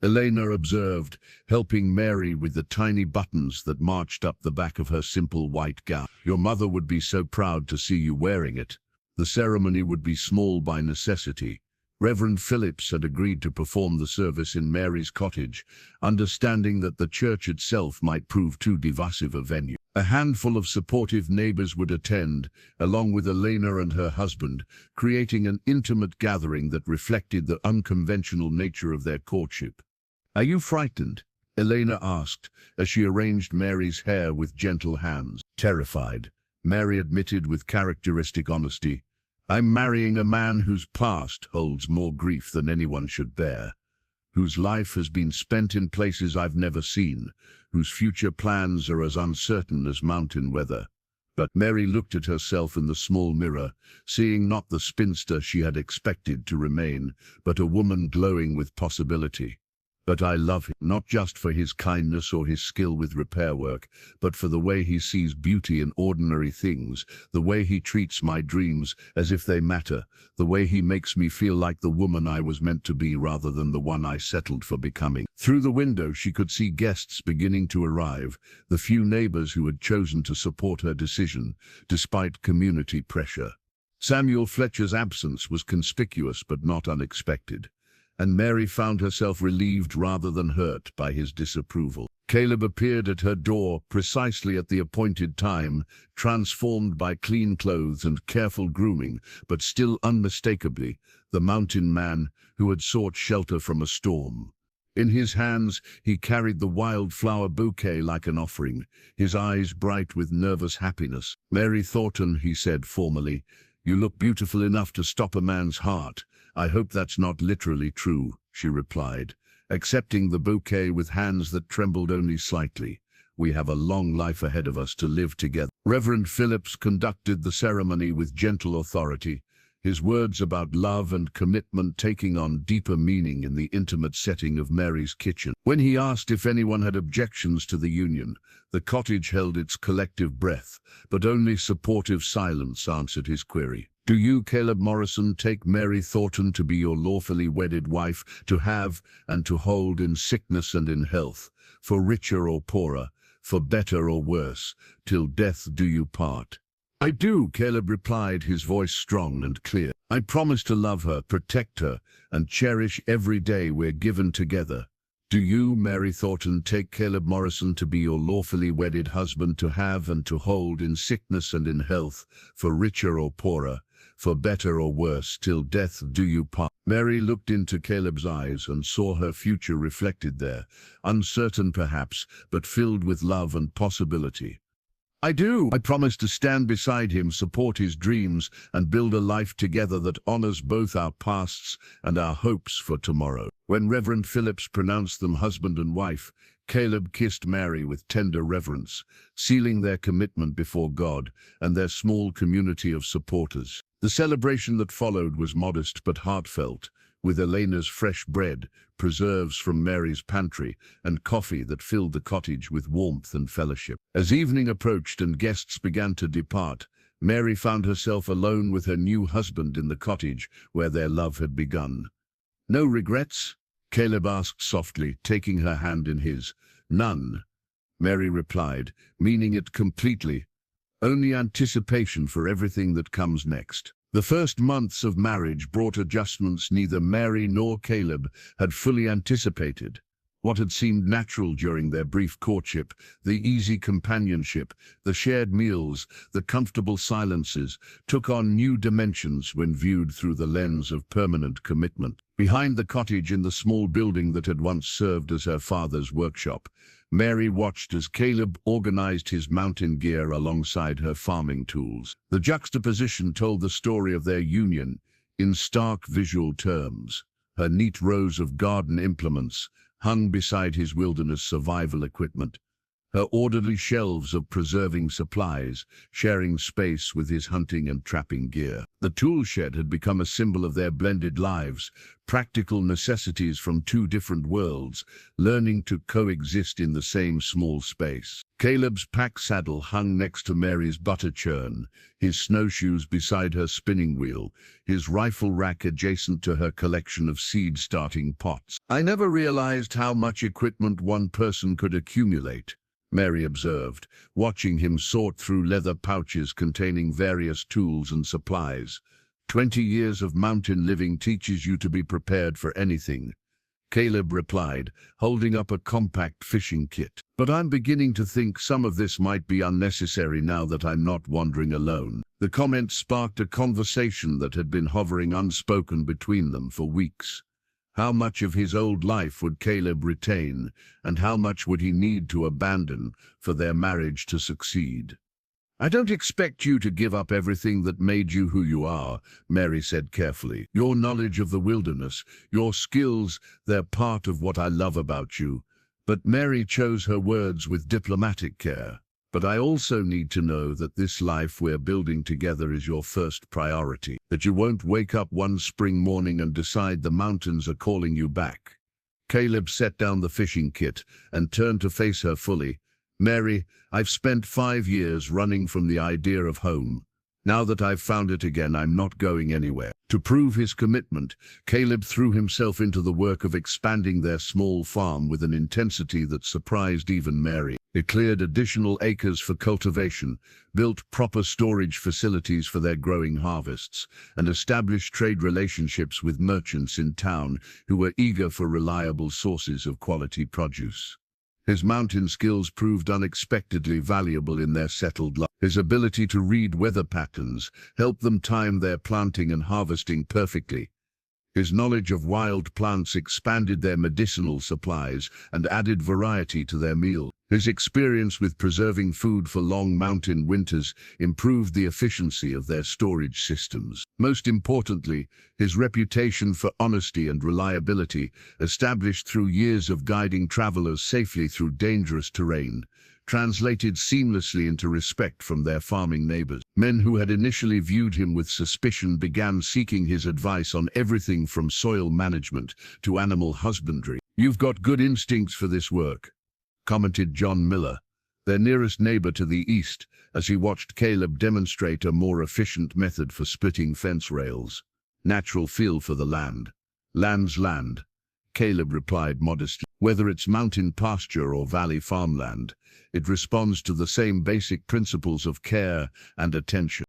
Elena observed, helping Mary with the tiny buttons that marched up the back of her simple white gown. Your mother would be so proud to see you wearing it. The ceremony would be small by necessity. Reverend Phillips had agreed to perform the service in Mary's cottage, understanding that the church itself might prove too divisive a venue. A handful of supportive neighbors would attend, along with Elena and her husband, creating an intimate gathering that reflected the unconventional nature of their courtship. Are you frightened? Elena asked, as she arranged Mary's hair with gentle hands. Terrified, Mary admitted with characteristic honesty. I'm marrying a man whose past holds more grief than anyone should bear, whose life has been spent in places I've never seen, whose future plans are as uncertain as mountain weather. But Mary looked at herself in the small mirror, seeing not the spinster she had expected to remain, but a woman glowing with possibility. But I love him, not just for his kindness or his skill with repair work, but for the way he sees beauty in ordinary things, the way he treats my dreams as if they matter, the way he makes me feel like the woman I was meant to be rather than the one I settled for becoming. Through the window she could see guests beginning to arrive, the few neighbors who had chosen to support her decision, despite community pressure. Samuel Fletcher's absence was conspicuous but not unexpected, and Mary found herself relieved rather than hurt by his disapproval. Caleb appeared at her door precisely at the appointed time, transformed by clean clothes and careful grooming, but still unmistakably the mountain man who had sought shelter from a storm. In his hands he carried the wildflower bouquet like an offering, his eyes bright with nervous happiness. Mary Thornton, he said formally, you look beautiful enough to stop a man's heart. I hope that's not literally true, she replied, accepting the bouquet with hands that trembled only slightly. We have a long life ahead of us to live together. Reverend Phillips conducted the ceremony with gentle authority, his words about love and commitment taking on deeper meaning in the intimate setting of Mary's kitchen. When he asked if anyone had objections to the union, the cottage held its collective breath, but only supportive silence answered his query. Do you, Caleb Morrison, take Mary Thornton to be your lawfully wedded wife, to have and to hold in sickness and in health, for richer or poorer, for better or worse, till death do you part? I do, Caleb replied, his voice strong and clear. I promise to love her, protect her, and cherish every day we're given together. Do you, Mary Thornton, take Caleb Morrison to be your lawfully wedded husband, to have and to hold in sickness and in health, for richer or poorer, for better or worse, till death do you part? Mary looked into Caleb's eyes and saw her future reflected there, uncertain perhaps, but filled with love and possibility. I do. I promise to stand beside him, support his dreams, and build a life together that honors both our pasts and our hopes for tomorrow." When Reverend Phillips pronounced them husband and wife, Caleb kissed Mary with tender reverence, sealing their commitment before God and their small community of supporters. The celebration that followed was modest but heartfelt, with Elena's fresh bread, preserves from Mary's pantry, and coffee that filled the cottage with warmth and fellowship. As evening approached and guests began to depart, Mary found herself alone with her new husband in the cottage where their love had begun. "No regrets?" Caleb asked softly, taking her hand in his. "None," Mary replied, meaning it completely. "Only anticipation for everything that comes next." The first months of marriage brought adjustments neither Mary nor Caleb had fully anticipated. What had seemed natural during their brief courtship, the easy companionship, the shared meals, the comfortable silences, took on new dimensions when viewed through the lens of permanent commitment. Behind the cottage in the small building that had once served as her father's workshop, Mary watched as Caleb organized his mountain gear alongside her farming tools. The juxtaposition told the story of their union in stark visual terms. Her neat rows of garden implements hung beside his wilderness survival equipment, her orderly shelves of preserving supplies sharing space with his hunting and trapping gear. The tool shed had become a symbol of their blended lives, practical necessities from two different worlds, learning to coexist in the same small space. Caleb's pack saddle hung next to Mary's butter churn, his snowshoes beside her spinning wheel, his rifle rack adjacent to her collection of seed-starting pots. "I never realized how much equipment one person could accumulate," Mary observed, watching him sort through leather pouches containing various tools and supplies. 20 years of mountain living teaches you to be prepared for anything," Caleb replied, holding up a compact fishing kit. "But I'm beginning to think some of this might be unnecessary now that I'm not wandering alone." The comment sparked a conversation that had been hovering unspoken between them for weeks. How much of his old life would Caleb retain, and how much would he need to abandon for their marriage to succeed? "I don't expect you to give up everything that made you who you are," Mary said carefully. "Your knowledge of the wilderness, your skills, they're part of what I love about you." But Mary chose her words with diplomatic care. "But I also need to know that this life we're building together is your first priority, that you won't wake up one spring morning and decide the mountains are calling you back." Caleb set down the fishing kit and turned to face her fully. "Mary, I've spent 5 years running from the idea of home. Now that I've found it again, I'm not going anywhere." To prove his commitment, Caleb threw himself into the work of expanding their small farm with an intensity that surprised even Mary. He cleared additional acres for cultivation, built proper storage facilities for their growing harvests, and established trade relationships with merchants in town who were eager for reliable sources of quality produce. His mountain skills proved unexpectedly valuable in their settled life. His ability to read weather patterns helped them time their planting and harvesting perfectly. His knowledge of wild plants expanded their medicinal supplies and added variety to their meal. His experience with preserving food for long mountain winters improved the efficiency of their storage systems. Most importantly, his reputation for honesty and reliability, established through years of guiding travelers safely through dangerous terrain, translated seamlessly into respect from their farming neighbors. Men who had initially viewed him with suspicion began seeking his advice on everything from soil management to animal husbandry. "You've got good instincts for this work," commented John Miller, their nearest neighbor to the east, as he watched Caleb demonstrate a more efficient method for splitting fence rails. "Natural feel for the land. Land's land," Caleb replied modestly. "Whether it's mountain pasture or valley farmland, it responds to the same basic principles of care and attention."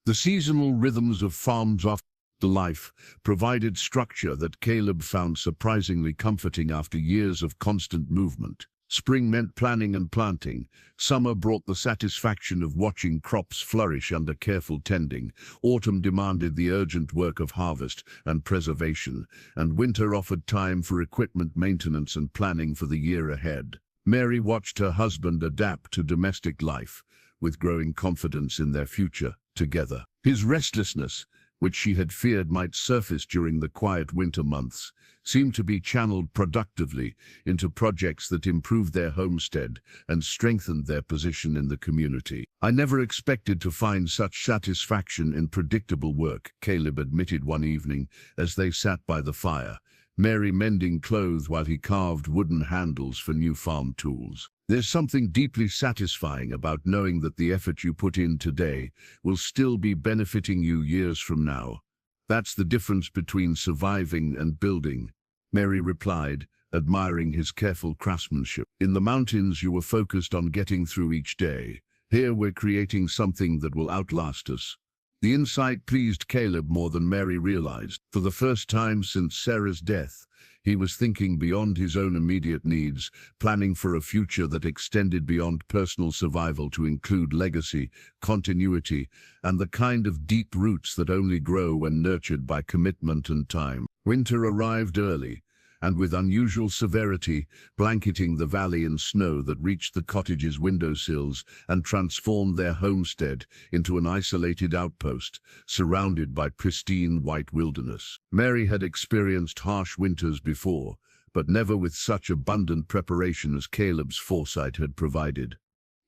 The seasonal rhythms of farms after life provided structure that Caleb found surprisingly comforting after years of constant movement. Spring meant planning and planting. Summer brought the satisfaction of watching crops flourish under careful tending. Autumn demanded the urgent work of harvest and preservation, and winter offered time for equipment maintenance and planning for the year ahead. Mary watched her husband adapt to domestic life, with growing confidence in their future together. His restlessness, which she had feared might surface during the quiet winter months, seemed to be channeled productively into projects that improved their homestead and strengthened their position in the community. "I never expected to find such satisfaction in predictable work," Caleb admitted one evening as they sat by the fire, Mary mending clothes while he carved wooden handles for new farm tools. "There's something deeply satisfying about knowing that the effort you put in today will still be benefiting you years from now. That's the difference between surviving and building," Mary replied, admiring his careful craftsmanship. "In the mountains, you were focused on getting through each day. Here, we're creating something that will outlast us." The insight pleased Caleb more than Mary realized. For the first time since Sarah's death, he was thinking beyond his own immediate needs, planning for a future that extended beyond personal survival to include legacy, continuity, and the kind of deep roots that only grow when nurtured by commitment and time. Winter arrived early, and with unusual severity, blanketing the valley in snow that reached the cottage's windowsills and transformed their homestead into an isolated outpost, surrounded by pristine white wilderness. Mary had experienced harsh winters before, but never with such abundant preparation as Caleb's foresight had provided.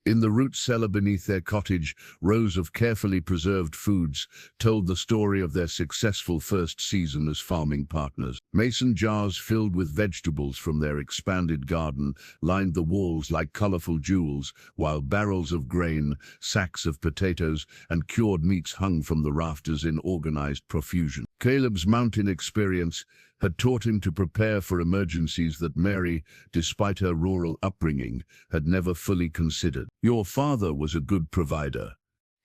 In the root cellar beneath their cottage, rows of carefully preserved foods told the story of their successful first season as farming partners. Mason jars filled with vegetables from their expanded garden lined the walls like colorful jewels, while barrels of grain, sacks of potatoes, and cured meats hung from the rafters in organized profusion. Caleb's mountain experience had taught him to prepare for emergencies that Mary, despite her rural upbringing, had never fully considered. "Your father was a good provider,"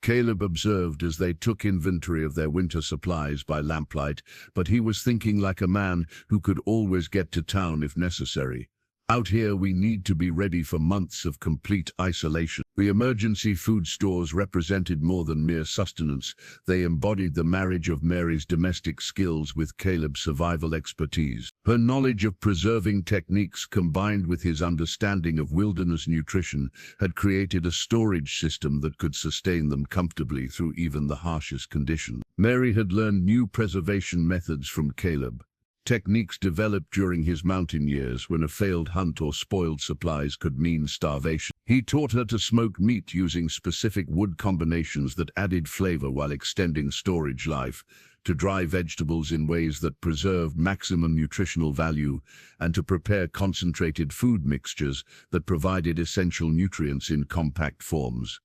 Caleb observed as they took inventory of their winter supplies by lamplight, "but he was thinking like a man who could always get to town if necessary. Out here, we need to be ready for months of complete isolation." The emergency food stores represented more than mere sustenance. They embodied the marriage of Mary's domestic skills with Caleb's survival expertise. Her knowledge of preserving techniques combined with his understanding of wilderness nutrition had created a storage system that could sustain them comfortably through even the harshest conditions. Mary had learned new preservation methods from Caleb, techniques developed during his mountain years when a failed hunt or spoiled supplies could mean starvation. He taught her to smoke meat using specific wood combinations that added flavor while extending storage life, to dry vegetables in ways that preserved maximum nutritional value, and to prepare concentrated food mixtures that provided essential nutrients in compact forms.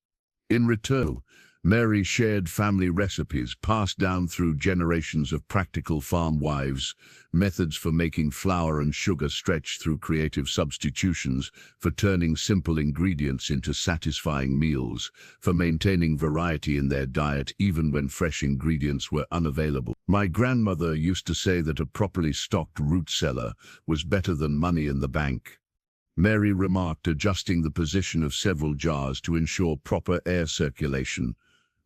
In return, Mary shared family recipes passed down through generations of practical farm wives, methods for making flour and sugar stretched through creative substitutions, for turning simple ingredients into satisfying meals, for maintaining variety in their diet even when fresh ingredients were unavailable. "My grandmother used to say that a properly stocked root cellar was better than money in the bank," Mary remarked, adjusting the position of several jars to ensure proper air circulation.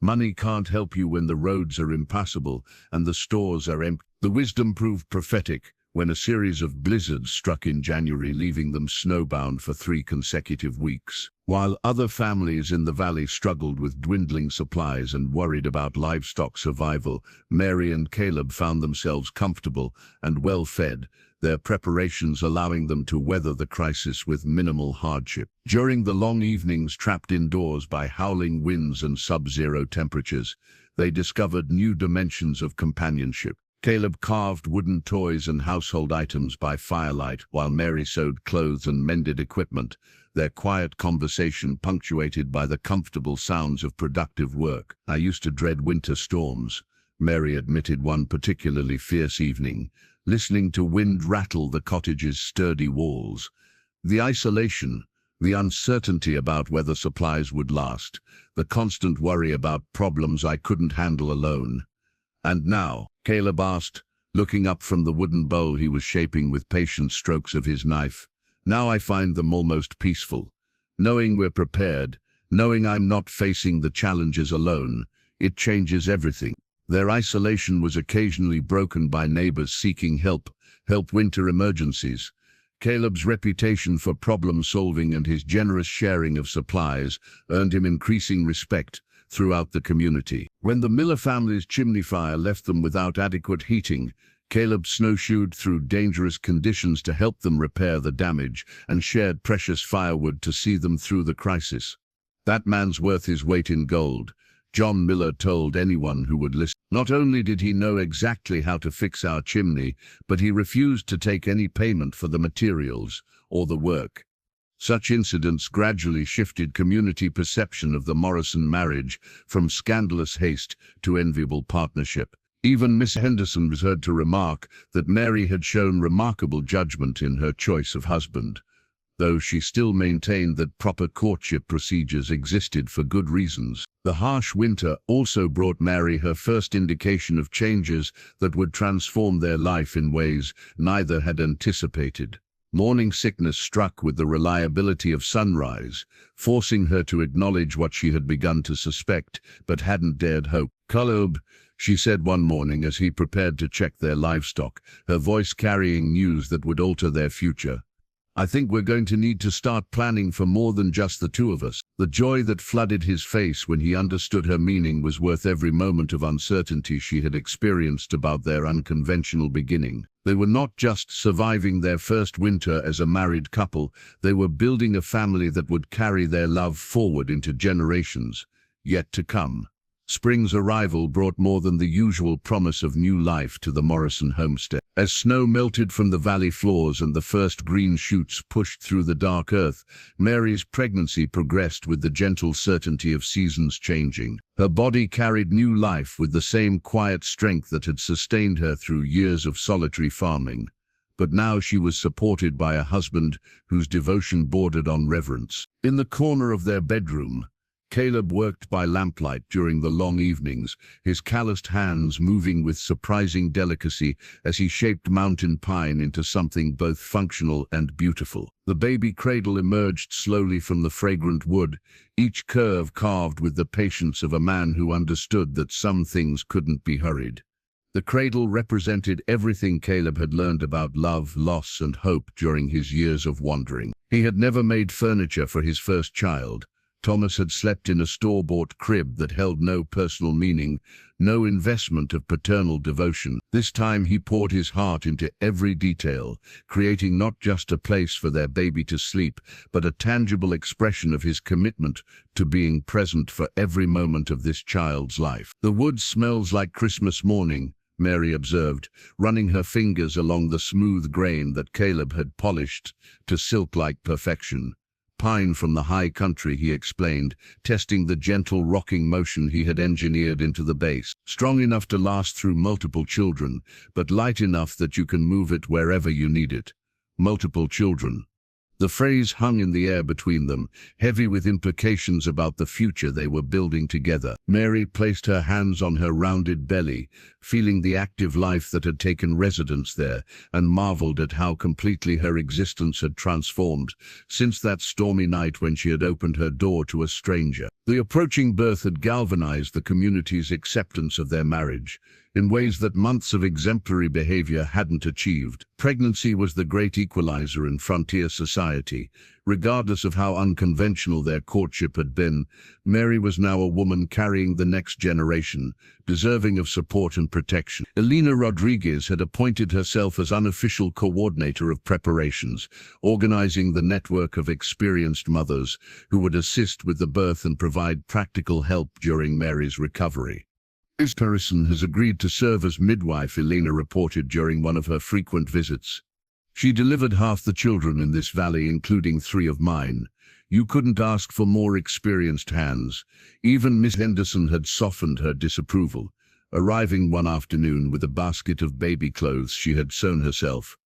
"Money can't help you when the roads are impassable and the stores are empty." The wisdom proved prophetic when a series of blizzards struck in January, leaving them snowbound for 3 consecutive weeks. While other families in the valley struggled with dwindling supplies and worried about livestock survival, Mary and Caleb found themselves comfortable and well-fed, their preparations allowing them to weather the crisis with minimal hardship. During the long evenings trapped indoors by howling winds and sub-zero temperatures, they discovered new dimensions of companionship. Caleb carved wooden toys and household items by firelight, while Mary sewed clothes and mended equipment, their quiet conversation punctuated by the comfortable sounds of productive work. "I used to dread winter storms," Mary admitted one particularly fierce evening, listening to wind rattle the cottage's sturdy walls. "The isolation, the uncertainty about whether supplies would last, the constant worry about problems I couldn't handle alone." "And now?" Caleb asked, looking up from the wooden bowl he was shaping with patient strokes of his knife. "Now I find them almost peaceful. Knowing we're prepared, knowing I'm not facing the challenges alone, it changes everything." Their isolation was occasionally broken by neighbors seeking help winter emergencies. Caleb's reputation for problem-solving and his generous sharing of supplies earned him increasing respect throughout the community. When the Miller family's chimney fire left them without adequate heating, Caleb snowshoed through dangerous conditions to help them repair the damage and shared precious firewood to see them through the crisis. "That man's worth his weight in gold," John Miller told anyone who would listen. Not only did he know exactly how to fix our chimney, but he refused to take any payment for the materials or the work. Such incidents gradually shifted community perception of the Morrison marriage from scandalous haste to enviable partnership. Even Miss Henderson was heard to remark that Mary had shown remarkable judgment in her choice of husband, though she still maintained that proper courtship procedures existed for good reasons. The harsh winter also brought Mary her first indication of changes that would transform their life in ways neither had anticipated. Morning sickness struck with the reliability of sunrise, forcing her to acknowledge what she had begun to suspect but hadn't dared hope. "Caleb," she said one morning as he prepared to check their livestock, her voice carrying news that would alter their future, "I think we're going to need to start planning for more than just the two of us." The joy that flooded his face when he understood her meaning was worth every moment of uncertainty she had experienced about their unconventional beginning. They were not just surviving their first winter as a married couple, they were building a family that would carry their love forward into generations yet to come. Spring's arrival brought more than the usual promise of new life to the Morrison homestead. As snow melted from the valley floors and the first green shoots pushed through the dark earth, Mary's pregnancy progressed with the gentle certainty of seasons changing. Her body carried new life with the same quiet strength that had sustained her through years of solitary farming. But now she was supported by a husband whose devotion bordered on reverence. In the corner of their bedroom, Caleb worked by lamplight during the long evenings, his calloused hands moving with surprising delicacy as he shaped mountain pine into something both functional and beautiful. The baby cradle emerged slowly from the fragrant wood, each curve carved with the patience of a man who understood that some things couldn't be hurried. The cradle represented everything Caleb had learned about love, loss, and hope during his years of wandering. He had never made furniture for his first child. Thomas had slept in a store-bought crib that held no personal meaning, no investment of paternal devotion. This time he poured his heart into every detail, creating not just a place for their baby to sleep, but a tangible expression of his commitment to being present for every moment of this child's life. "The wood smells like Christmas morning," Mary observed, running her fingers along the smooth grain that Caleb had polished to silk-like perfection. "Pine from the high country," he explained, testing the gentle rocking motion he had engineered into the base. "Strong enough to last through multiple children, but light enough that you can move it wherever you need it." Multiple children. The phrase hung in the air between them, heavy with implications about the future they were building together. Mary placed her hands on her rounded belly, feeling the active life that had taken residence there, and marveled at how completely her existence had transformed since that stormy night when she had opened her door to a stranger. The approaching birth had galvanized the community's acceptance of their marriage in ways that months of exemplary behavior hadn't achieved. Pregnancy was the great equalizer in frontier society. Regardless of how unconventional their courtship had been, Mary was now a woman carrying the next generation, deserving of support and protection. Elena Rodriguez had appointed herself as unofficial coordinator of preparations, organizing the network of experienced mothers who would assist with the birth and provide practical help during Mary's recovery. "Miss Harrison has agreed to serve as midwife," Elena reported during one of her frequent visits. "She delivered half the children in this valley, including 3 of mine. You couldn't ask for more experienced hands." Even Miss Henderson had softened her disapproval, arriving one afternoon with a basket of baby clothes she had sewn herself.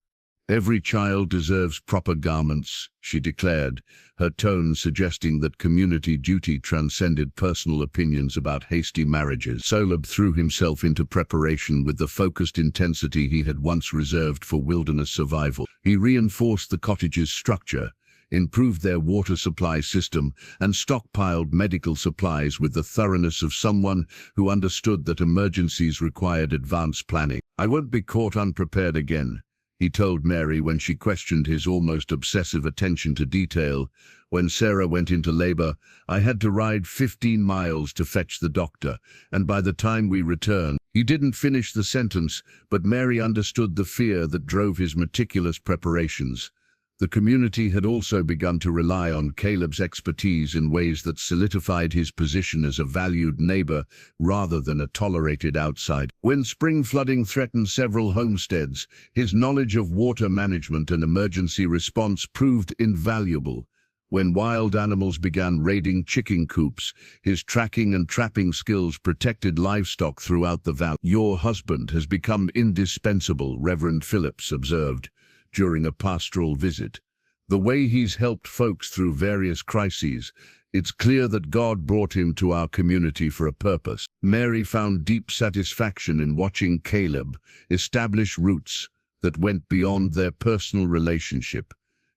"Every child deserves proper garments," she declared, her tone suggesting that community duty transcended personal opinions about hasty marriages. Caleb threw himself into preparation with the focused intensity he had once reserved for wilderness survival. He reinforced the cottage's structure, improved their water supply system, and stockpiled medical supplies with the thoroughness of someone who understood that emergencies required advanced planning. "I won't be caught unprepared again," he told Mary when she questioned his almost obsessive attention to detail. "When Sarah went into labor, I had to ride 15 miles to fetch the doctor, and by the time we returned..." He didn't finish the sentence, but Mary understood the fear that drove his meticulous preparations. The community had also begun to rely on Caleb's expertise in ways that solidified his position as a valued neighbor rather than a tolerated outsider. When spring flooding threatened several homesteads, his knowledge of water management and emergency response proved invaluable. When wild animals began raiding chicken coops, his tracking and trapping skills protected livestock throughout the valley. "Your husband has become indispensable," Reverend Phillips observed during a pastoral visit. "The way he's helped folks through various crises, it's clear that God brought him to our community for a purpose." Mary found deep satisfaction in watching Caleb establish roots that went beyond their personal relationship.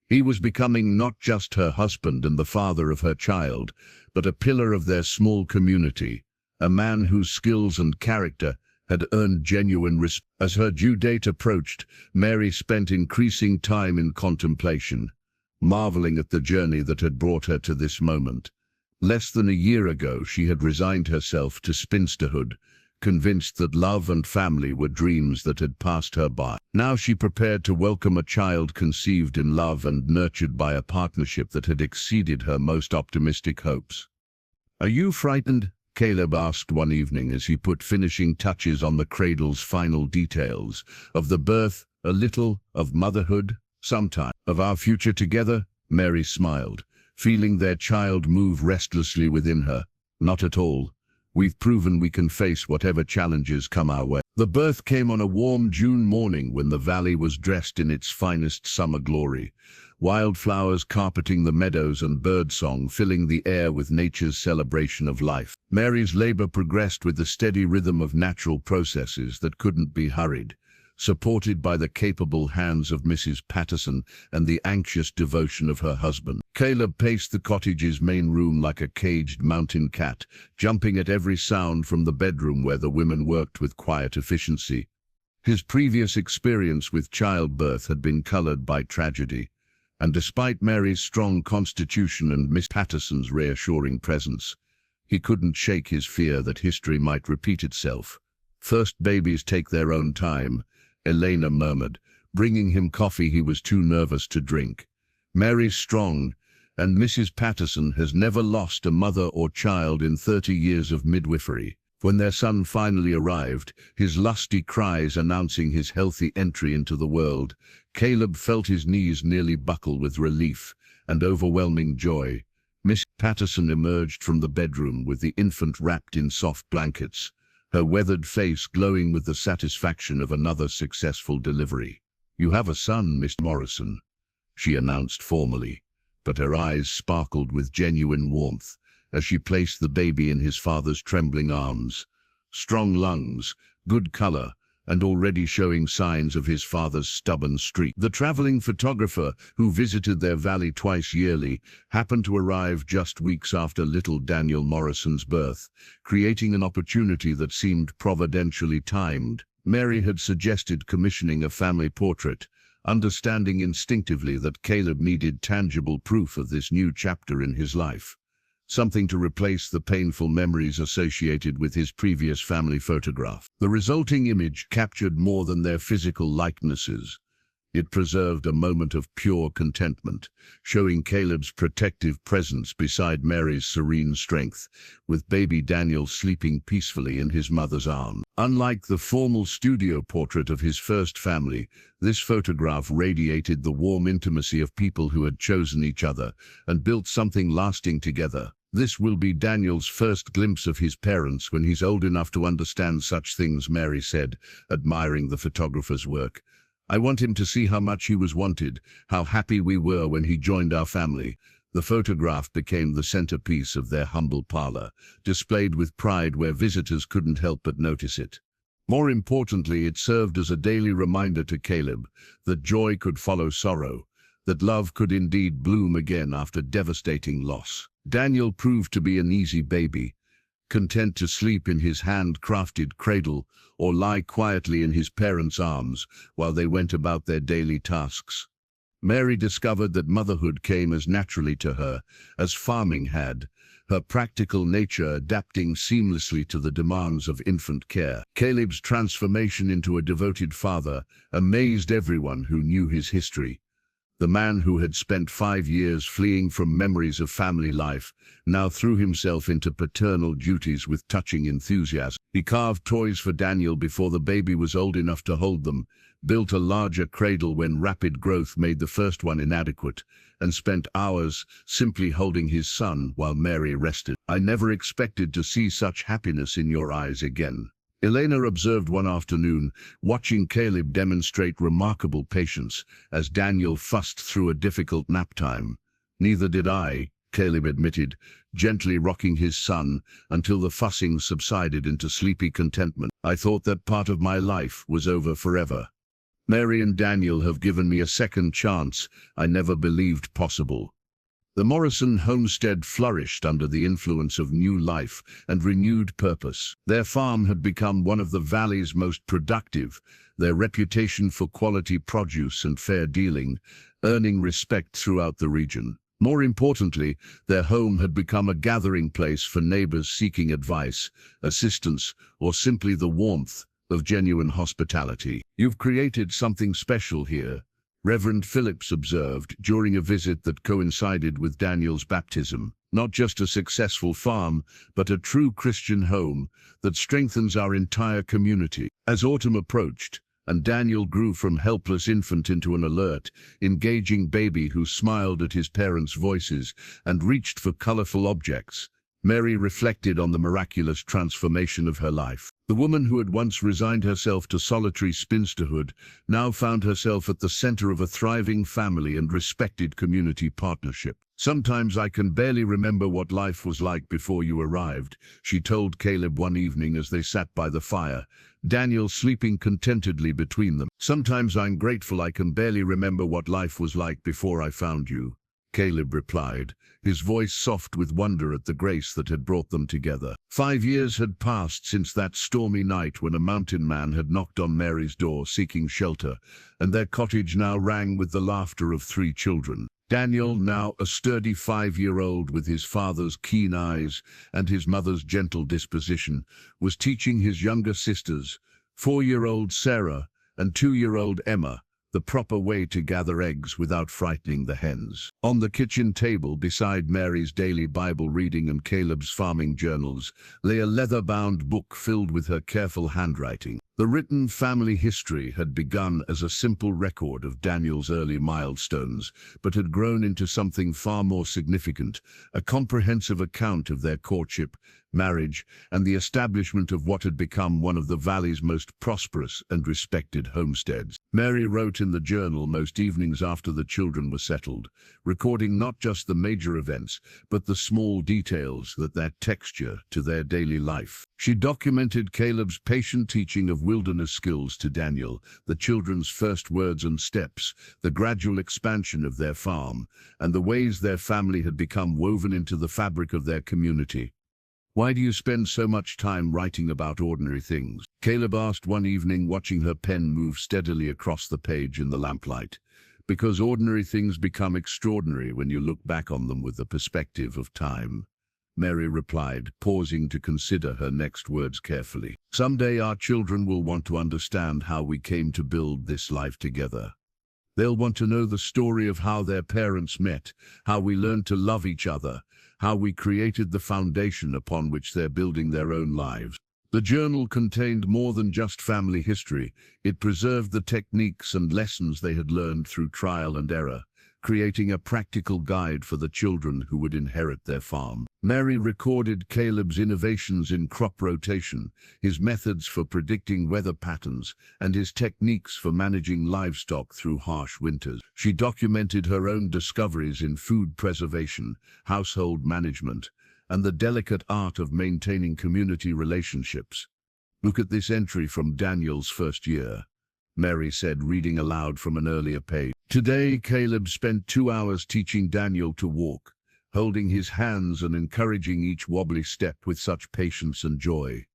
He was becoming not just her husband and the father of her child, but a pillar of their small community, a man whose skills and character had earned genuine respect. As her due date approached, Mary spent increasing time in contemplation, marveling at the journey that had brought her to this moment. Less than a year ago, she had resigned herself to spinsterhood, convinced that love and family were dreams that had passed her by. Now she prepared to welcome a child conceived in love and nurtured by a partnership that had exceeded her most optimistic hopes. "Are you frightened?" Caleb asked one evening as he put finishing touches on the cradle's final details. "Of the birth, a little, of motherhood, sometime. Of our future together?" Mary smiled, feeling their child move restlessly within her. "Not at all. We've proven we can face whatever challenges come our way." The birth came on a warm June morning when the valley was dressed in its finest summer glory. Wildflowers carpeting the meadows and birdsong filling the air with nature's celebration of life. Mary's labor progressed with the steady rhythm of natural processes that couldn't be hurried, supported by the capable hands of Mrs. Patterson and the anxious devotion of her husband. Caleb paced the cottage's main room like a caged mountain cat, jumping at every sound from the bedroom where the women worked with quiet efficiency. His previous experience with childbirth had been colored by tragedy, and despite Mary's strong constitution and Miss Patterson's reassuring presence, he couldn't shake his fear that history might repeat itself. "First babies take their own time," Elena murmured, bringing him coffee he was too nervous to drink. "Mary's strong, and Mrs. Patterson has never lost a mother or child in 30 years of midwifery." When their son finally arrived, his lusty cries announcing his healthy entry into the world, Caleb felt his knees nearly buckle with relief and overwhelming joy. Miss Patterson emerged from the bedroom with the infant wrapped in soft blankets, her weathered face glowing with the satisfaction of another successful delivery. "You have a son, Mr. Morrison," she announced formally, but her eyes sparkled with genuine warmth as she placed the baby in his father's trembling arms. Strong lungs, good color, and already showing signs of his father's stubborn streak. The traveling photographer, who visited their valley twice yearly, happened to arrive just weeks after little Daniel Morrison's birth, creating an opportunity that seemed providentially timed. Mary had suggested commissioning a family portrait, understanding instinctively that Caleb needed tangible proof of this new chapter in his life. Something to replace the painful memories associated with his previous family photograph. The resulting image captured more than their physical likenesses. It preserved a moment of pure contentment, showing Caleb's protective presence beside Mary's serene strength, with baby Daniel sleeping peacefully in his mother's arms. Unlike the formal studio portrait of his first family, this photograph radiated the warm intimacy of people who had chosen each other and built something lasting together. "This will be Daniel's first glimpse of his parents when he's old enough to understand such things," Mary said, admiring the photographer's work. "I want him to see how much he was wanted, how happy we were when he joined our family." The photograph became the centerpiece of their humble parlor, displayed with pride where visitors couldn't help but notice it. More importantly, it served as a daily reminder to Caleb that joy could follow sorrow, that love could indeed bloom again after devastating loss. Daniel proved to be an easy baby, content to sleep in his hand-crafted cradle or lie quietly in his parents' arms while they went about their daily tasks. Mary discovered that motherhood came as naturally to her as farming had, her practical nature adapting seamlessly to the demands of infant care. Caleb's transformation into a devoted father amazed everyone who knew his history. The man who had spent 5 years fleeing from memories of family life now threw himself into paternal duties with touching enthusiasm. He carved toys for Daniel before the baby was old enough to hold them, built a larger cradle when rapid growth made the first one inadequate, and spent hours simply holding his son while Mary rested. "I never expected to see such happiness in your eyes again," Elena observed one afternoon, watching Caleb demonstrate remarkable patience as Daniel fussed through a difficult nap time. "Neither did I," Caleb admitted, gently rocking his son until the fussing subsided into sleepy contentment. "I thought that part of my life was over forever. Mary and Daniel have given me a second chance I never believed possible." The Morrison homestead flourished under the influence of new life and renewed purpose. Their farm had become one of the valley's most productive, their reputation for quality produce and fair dealing earning respect throughout the region. More importantly, their home had become a gathering place for neighbors seeking advice, assistance, or simply the warmth of genuine hospitality. "You've created something special here," Reverend Phillips observed during a visit that coincided with Daniel's baptism. "Not just a successful farm, but a true Christian home that strengthens our entire community." As autumn approached, and Daniel grew from helpless infant into an alert, engaging baby who smiled at his parents' voices and reached for colorful objects, Mary reflected on the miraculous transformation of her life. The woman who had once resigned herself to solitary spinsterhood now found herself at the center of a thriving family and respected community partnership. "Sometimes I can barely remember what life was like before you arrived," she told Caleb one evening as they sat by the fire, Daniel sleeping contentedly between them. "Sometimes I'm grateful I can barely remember what life was like before I found you," Caleb replied, his voice soft with wonder at the grace that had brought them together. 5 years had passed since that stormy night when a mountain man had knocked on Mary's door seeking shelter, and their cottage now rang with the laughter of 3 children. Daniel, now a sturdy 5-year-old with his father's keen eyes and his mother's gentle disposition, was teaching his younger sisters, 4-year-old Sarah and 2-year-old Emma, the proper way to gather eggs without frightening the hens. On the kitchen table, beside Mary's daily Bible reading and Caleb's farming journals, lay a leather-bound book filled with her careful handwriting. The written family history had begun as a simple record of Daniel's early milestones, but had grown into something far more significant, a comprehensive account of their courtship, marriage, and the establishment of what had become one of the valley's most prosperous and respected homesteads. Mary wrote in the journal most evenings after the children were settled, recording not just the major events, but the small details that add texture to their daily life. She documented Caleb's patient teaching of wilderness skills to Daniel, the children's first words and steps, the gradual expansion of their farm, and the ways their family had become woven into the fabric of their community. "Why do you spend so much time writing about ordinary things?" Caleb asked one evening, watching her pen move steadily across the page in the lamplight. "Because ordinary things become extraordinary when you look back on them with the perspective of time," Mary replied, pausing to consider her next words carefully. "Someday our children will want to understand how we came to build this life together. They'll want to know the story of how their parents met, how we learned to love each other, how we created the foundation upon which they're building their own lives." The journal contained more than just family history. It preserved the techniques and lessons they had learned through trial and error, creating a practical guide for the children who would inherit their farm. Mary recorded Caleb's innovations in crop rotation, his methods for predicting weather patterns, and his techniques for managing livestock through harsh winters. She documented her own discoveries in food preservation, household management, and the delicate art of maintaining community relationships. "Look at this entry from Daniel's first year," Mary said, reading aloud from an earlier page. "Today, Caleb spent 2 hours teaching Daniel to walk, holding his hands and encouraging each wobbly step with such patience and joy.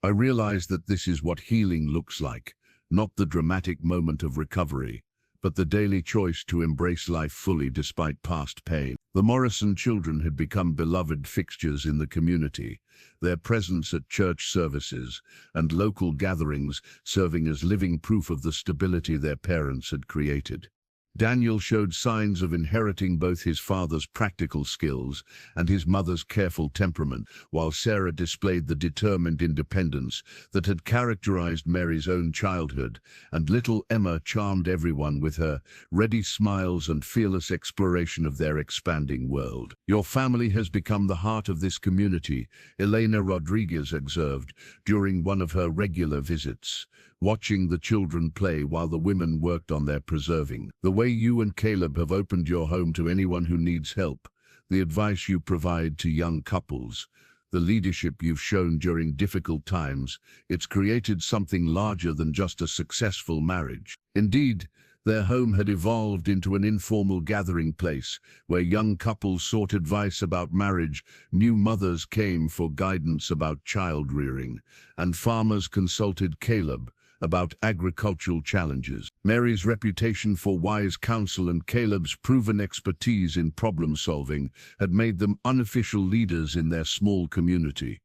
I realized that this is what healing looks like, not the dramatic moment of recovery, but the daily choice to embrace life fully despite past pain. The Morrison children had become beloved fixtures in the community, their presence at church services and local gatherings serving as living proof of the stability their parents had created. Daniel showed signs of inheriting both his father's practical skills and his mother's careful temperament, while Sarah displayed the determined independence that had characterized Mary's own childhood, and little Emma charmed everyone with her ready smiles and fearless exploration of their expanding world. "Your family has become the heart of this community," Elena Rodriguez observed during one of her regular visits, watching the children play while the women worked on their preserving. "The way you and Caleb have opened your home to anyone who needs help, the advice you provide to young couples, the leadership you've shown during difficult times, it's created something larger than just a successful marriage." Indeed, their home had evolved into an informal gathering place where young couples sought advice about marriage, new mothers came for guidance about child rearing, and farmers consulted Caleb about agricultural challenges. Mary's reputation for wise counsel and Caleb's proven expertise in problem-solving had made them unofficial leaders in their small community.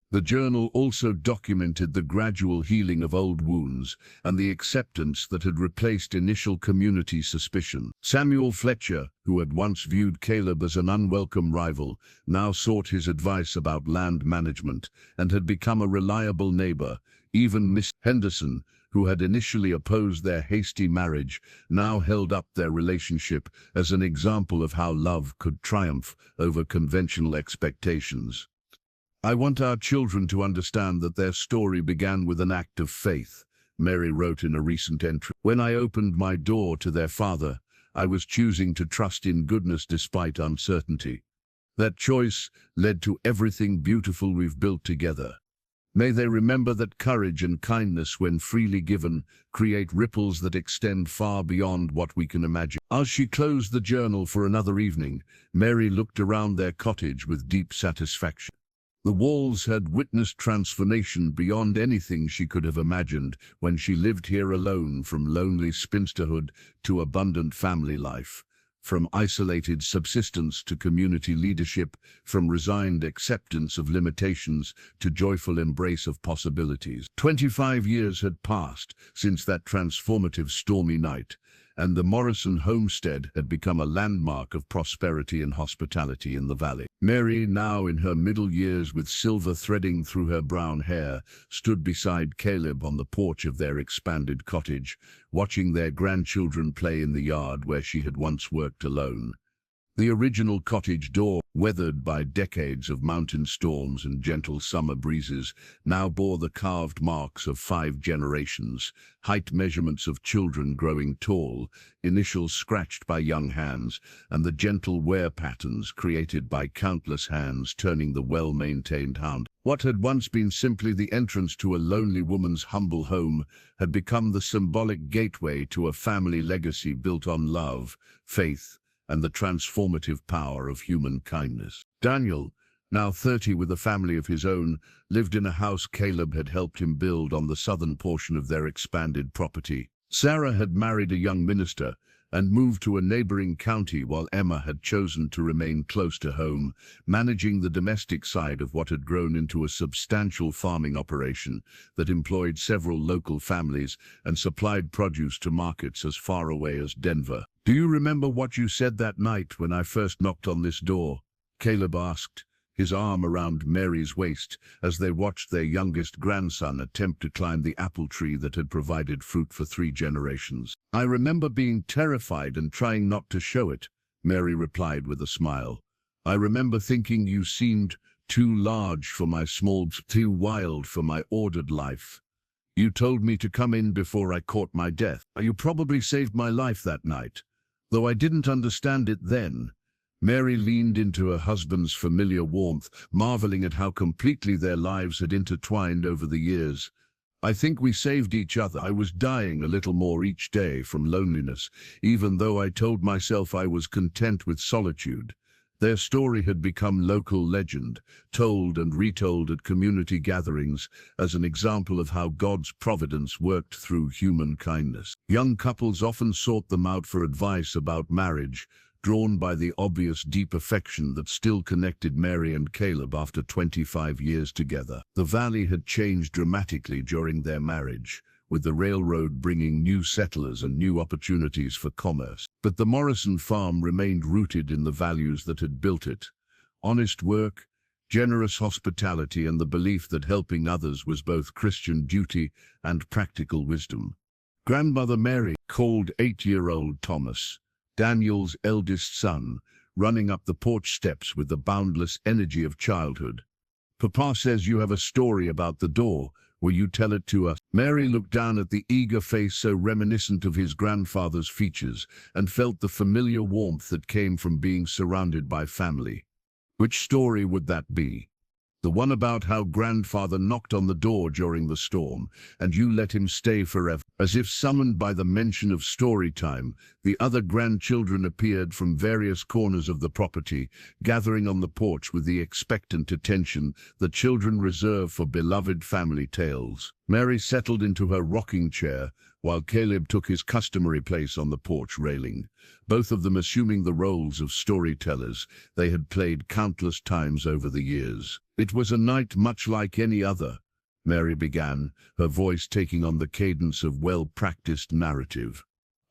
The journal also documented the gradual healing of old wounds and the acceptance that had replaced initial community suspicion. Samuel Fletcher, who had once viewed Caleb as an unwelcome rival, now sought his advice about land management and had become a reliable neighbor. Even Miss Henderson, who had initially opposed their hasty marriage, now held up their relationship as an example of how love could triumph over conventional expectations. "I want our children to understand that their story began with an act of faith," Mary wrote in a recent entry. "When I opened my door to their father, I was choosing to trust in goodness despite uncertainty. That choice led to everything beautiful we've built together. May they remember that courage and kindness, when freely given, create ripples that extend far beyond what we can imagine." As she closed the journal for another evening, Mary looked around their cottage with deep satisfaction. The walls had witnessed transformation beyond anything she could have imagined when she lived here alone, from lonely spinsterhood to abundant family life. From isolated subsistence to community leadership, from resigned acceptance of limitations to joyful embrace of possibilities. 25 years had passed since that transformative stormy night, and the Morrison homestead had become a landmark of prosperity and hospitality in the valley. Mary, now in her middle years with silver threading through her brown hair, stood beside Caleb on the porch of their expanded cottage, watching their grandchildren play in the yard where she had once worked alone. The original cottage door, weathered by decades of mountain storms and gentle summer breezes, now bore the carved marks of 5 generations, height measurements of children growing tall, initials scratched by young hands, and the gentle wear patterns created by countless hands turning the well-maintained house. What had once been simply the entrance to a lonely woman's humble home had become the symbolic gateway to a family legacy built on love, faith, and the transformative power of human kindness. Daniel, now 30 with a family of his own, lived in a house Caleb had helped him build on the southern portion of their expanded property. Sarah had married a young minister and moved to a neighboring county, while Emma had chosen to remain close to home, managing the domestic side of what had grown into a substantial farming operation that employed several local families and supplied produce to markets as far away as Denver. "Do you remember what you said that night when I first knocked on this door?" Caleb asked, his arm around Mary's waist as they watched their youngest grandson attempt to climb the apple tree that had provided fruit for 3 generations. "I remember being terrified and trying not to show it," Mary replied with a smile. "I remember thinking you seemed too large for my small, too wild for my ordered life. You told me to come in before I caught my death. You probably saved my life that night, though I didn't understand it then." Mary leaned into her husband's familiar warmth, marveling at how completely their lives had intertwined over the years. "I think we saved each other. I was dying a little more each day from loneliness, even though I told myself I was content with solitude. Their story had become local legend, told and retold at community gatherings as an example of how God's providence worked through human kindness. Young couples often sought them out for advice about marriage, drawn by the obvious deep affection that still connected Mary and Caleb after 25 years together. The valley had changed dramatically during their marriage, with the railroad bringing new settlers and new opportunities for commerce. But the Morrison farm remained rooted in the values that had built it: honest work, generous hospitality, and the belief that helping others was both Christian duty and practical wisdom. Grandmother Mary called 8-year-old Thomas, Daniel's eldest son, running up the porch steps with the boundless energy of childhood. "Papa says you have a story about the door. Will you tell it to us?" Mary looked down at the eager face so reminiscent of his grandfather's features and felt the familiar warmth that came from being surrounded by family. Which story would that be? The one about how grandfather knocked on the door during the storm, and you let him stay forever. As if summoned by the mention of story time, the other grandchildren appeared from various corners of the property, gathering on the porch with the expectant attention that children reserve for beloved family tales. Mary settled into her rocking chair, while Caleb took his customary place on the porch railing, both of them assuming the roles of storytellers they had played countless times over the years. "It was a night much like any other," Mary began, her voice taking on the cadence of well-practiced narrative.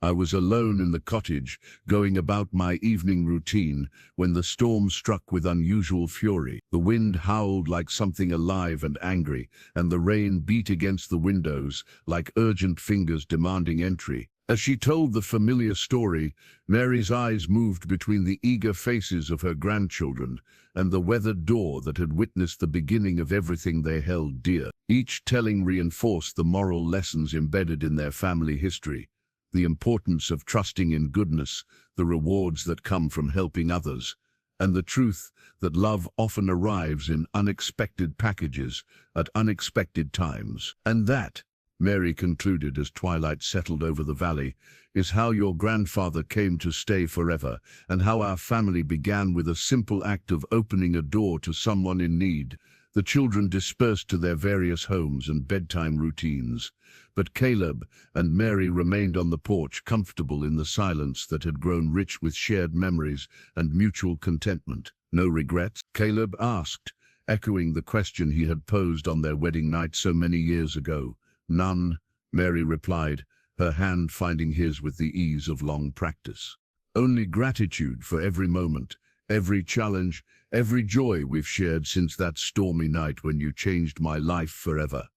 "I was alone in the cottage, going about my evening routine, when the storm struck with unusual fury. The wind howled like something alive and angry, and the rain beat against the windows like urgent fingers demanding entry." As she told the familiar story, Mary's eyes moved between the eager faces of her grandchildren and the weathered door that had witnessed the beginning of everything they held dear. Each telling reinforced the moral lessons embedded in their family history: the importance of trusting in goodness, the rewards that come from helping others, and the truth that love often arrives in unexpected packages at unexpected times. "And that," Mary concluded as twilight settled over the valley, "is how your grandfather came to stay forever, and how our family began with a simple act of opening a door to someone in need." The children dispersed to their various homes and bedtime routines, but Caleb and Mary remained on the porch, comfortable in the silence that had grown rich with shared memories and mutual contentment. "No regrets?" Caleb asked, echoing the question he had posed on their wedding night so many years ago. "None," Mary replied, her hand finding his with the ease of long practice. "Only gratitude for every moment, every challenge, every joy we've shared since that stormy night when you changed my life forever."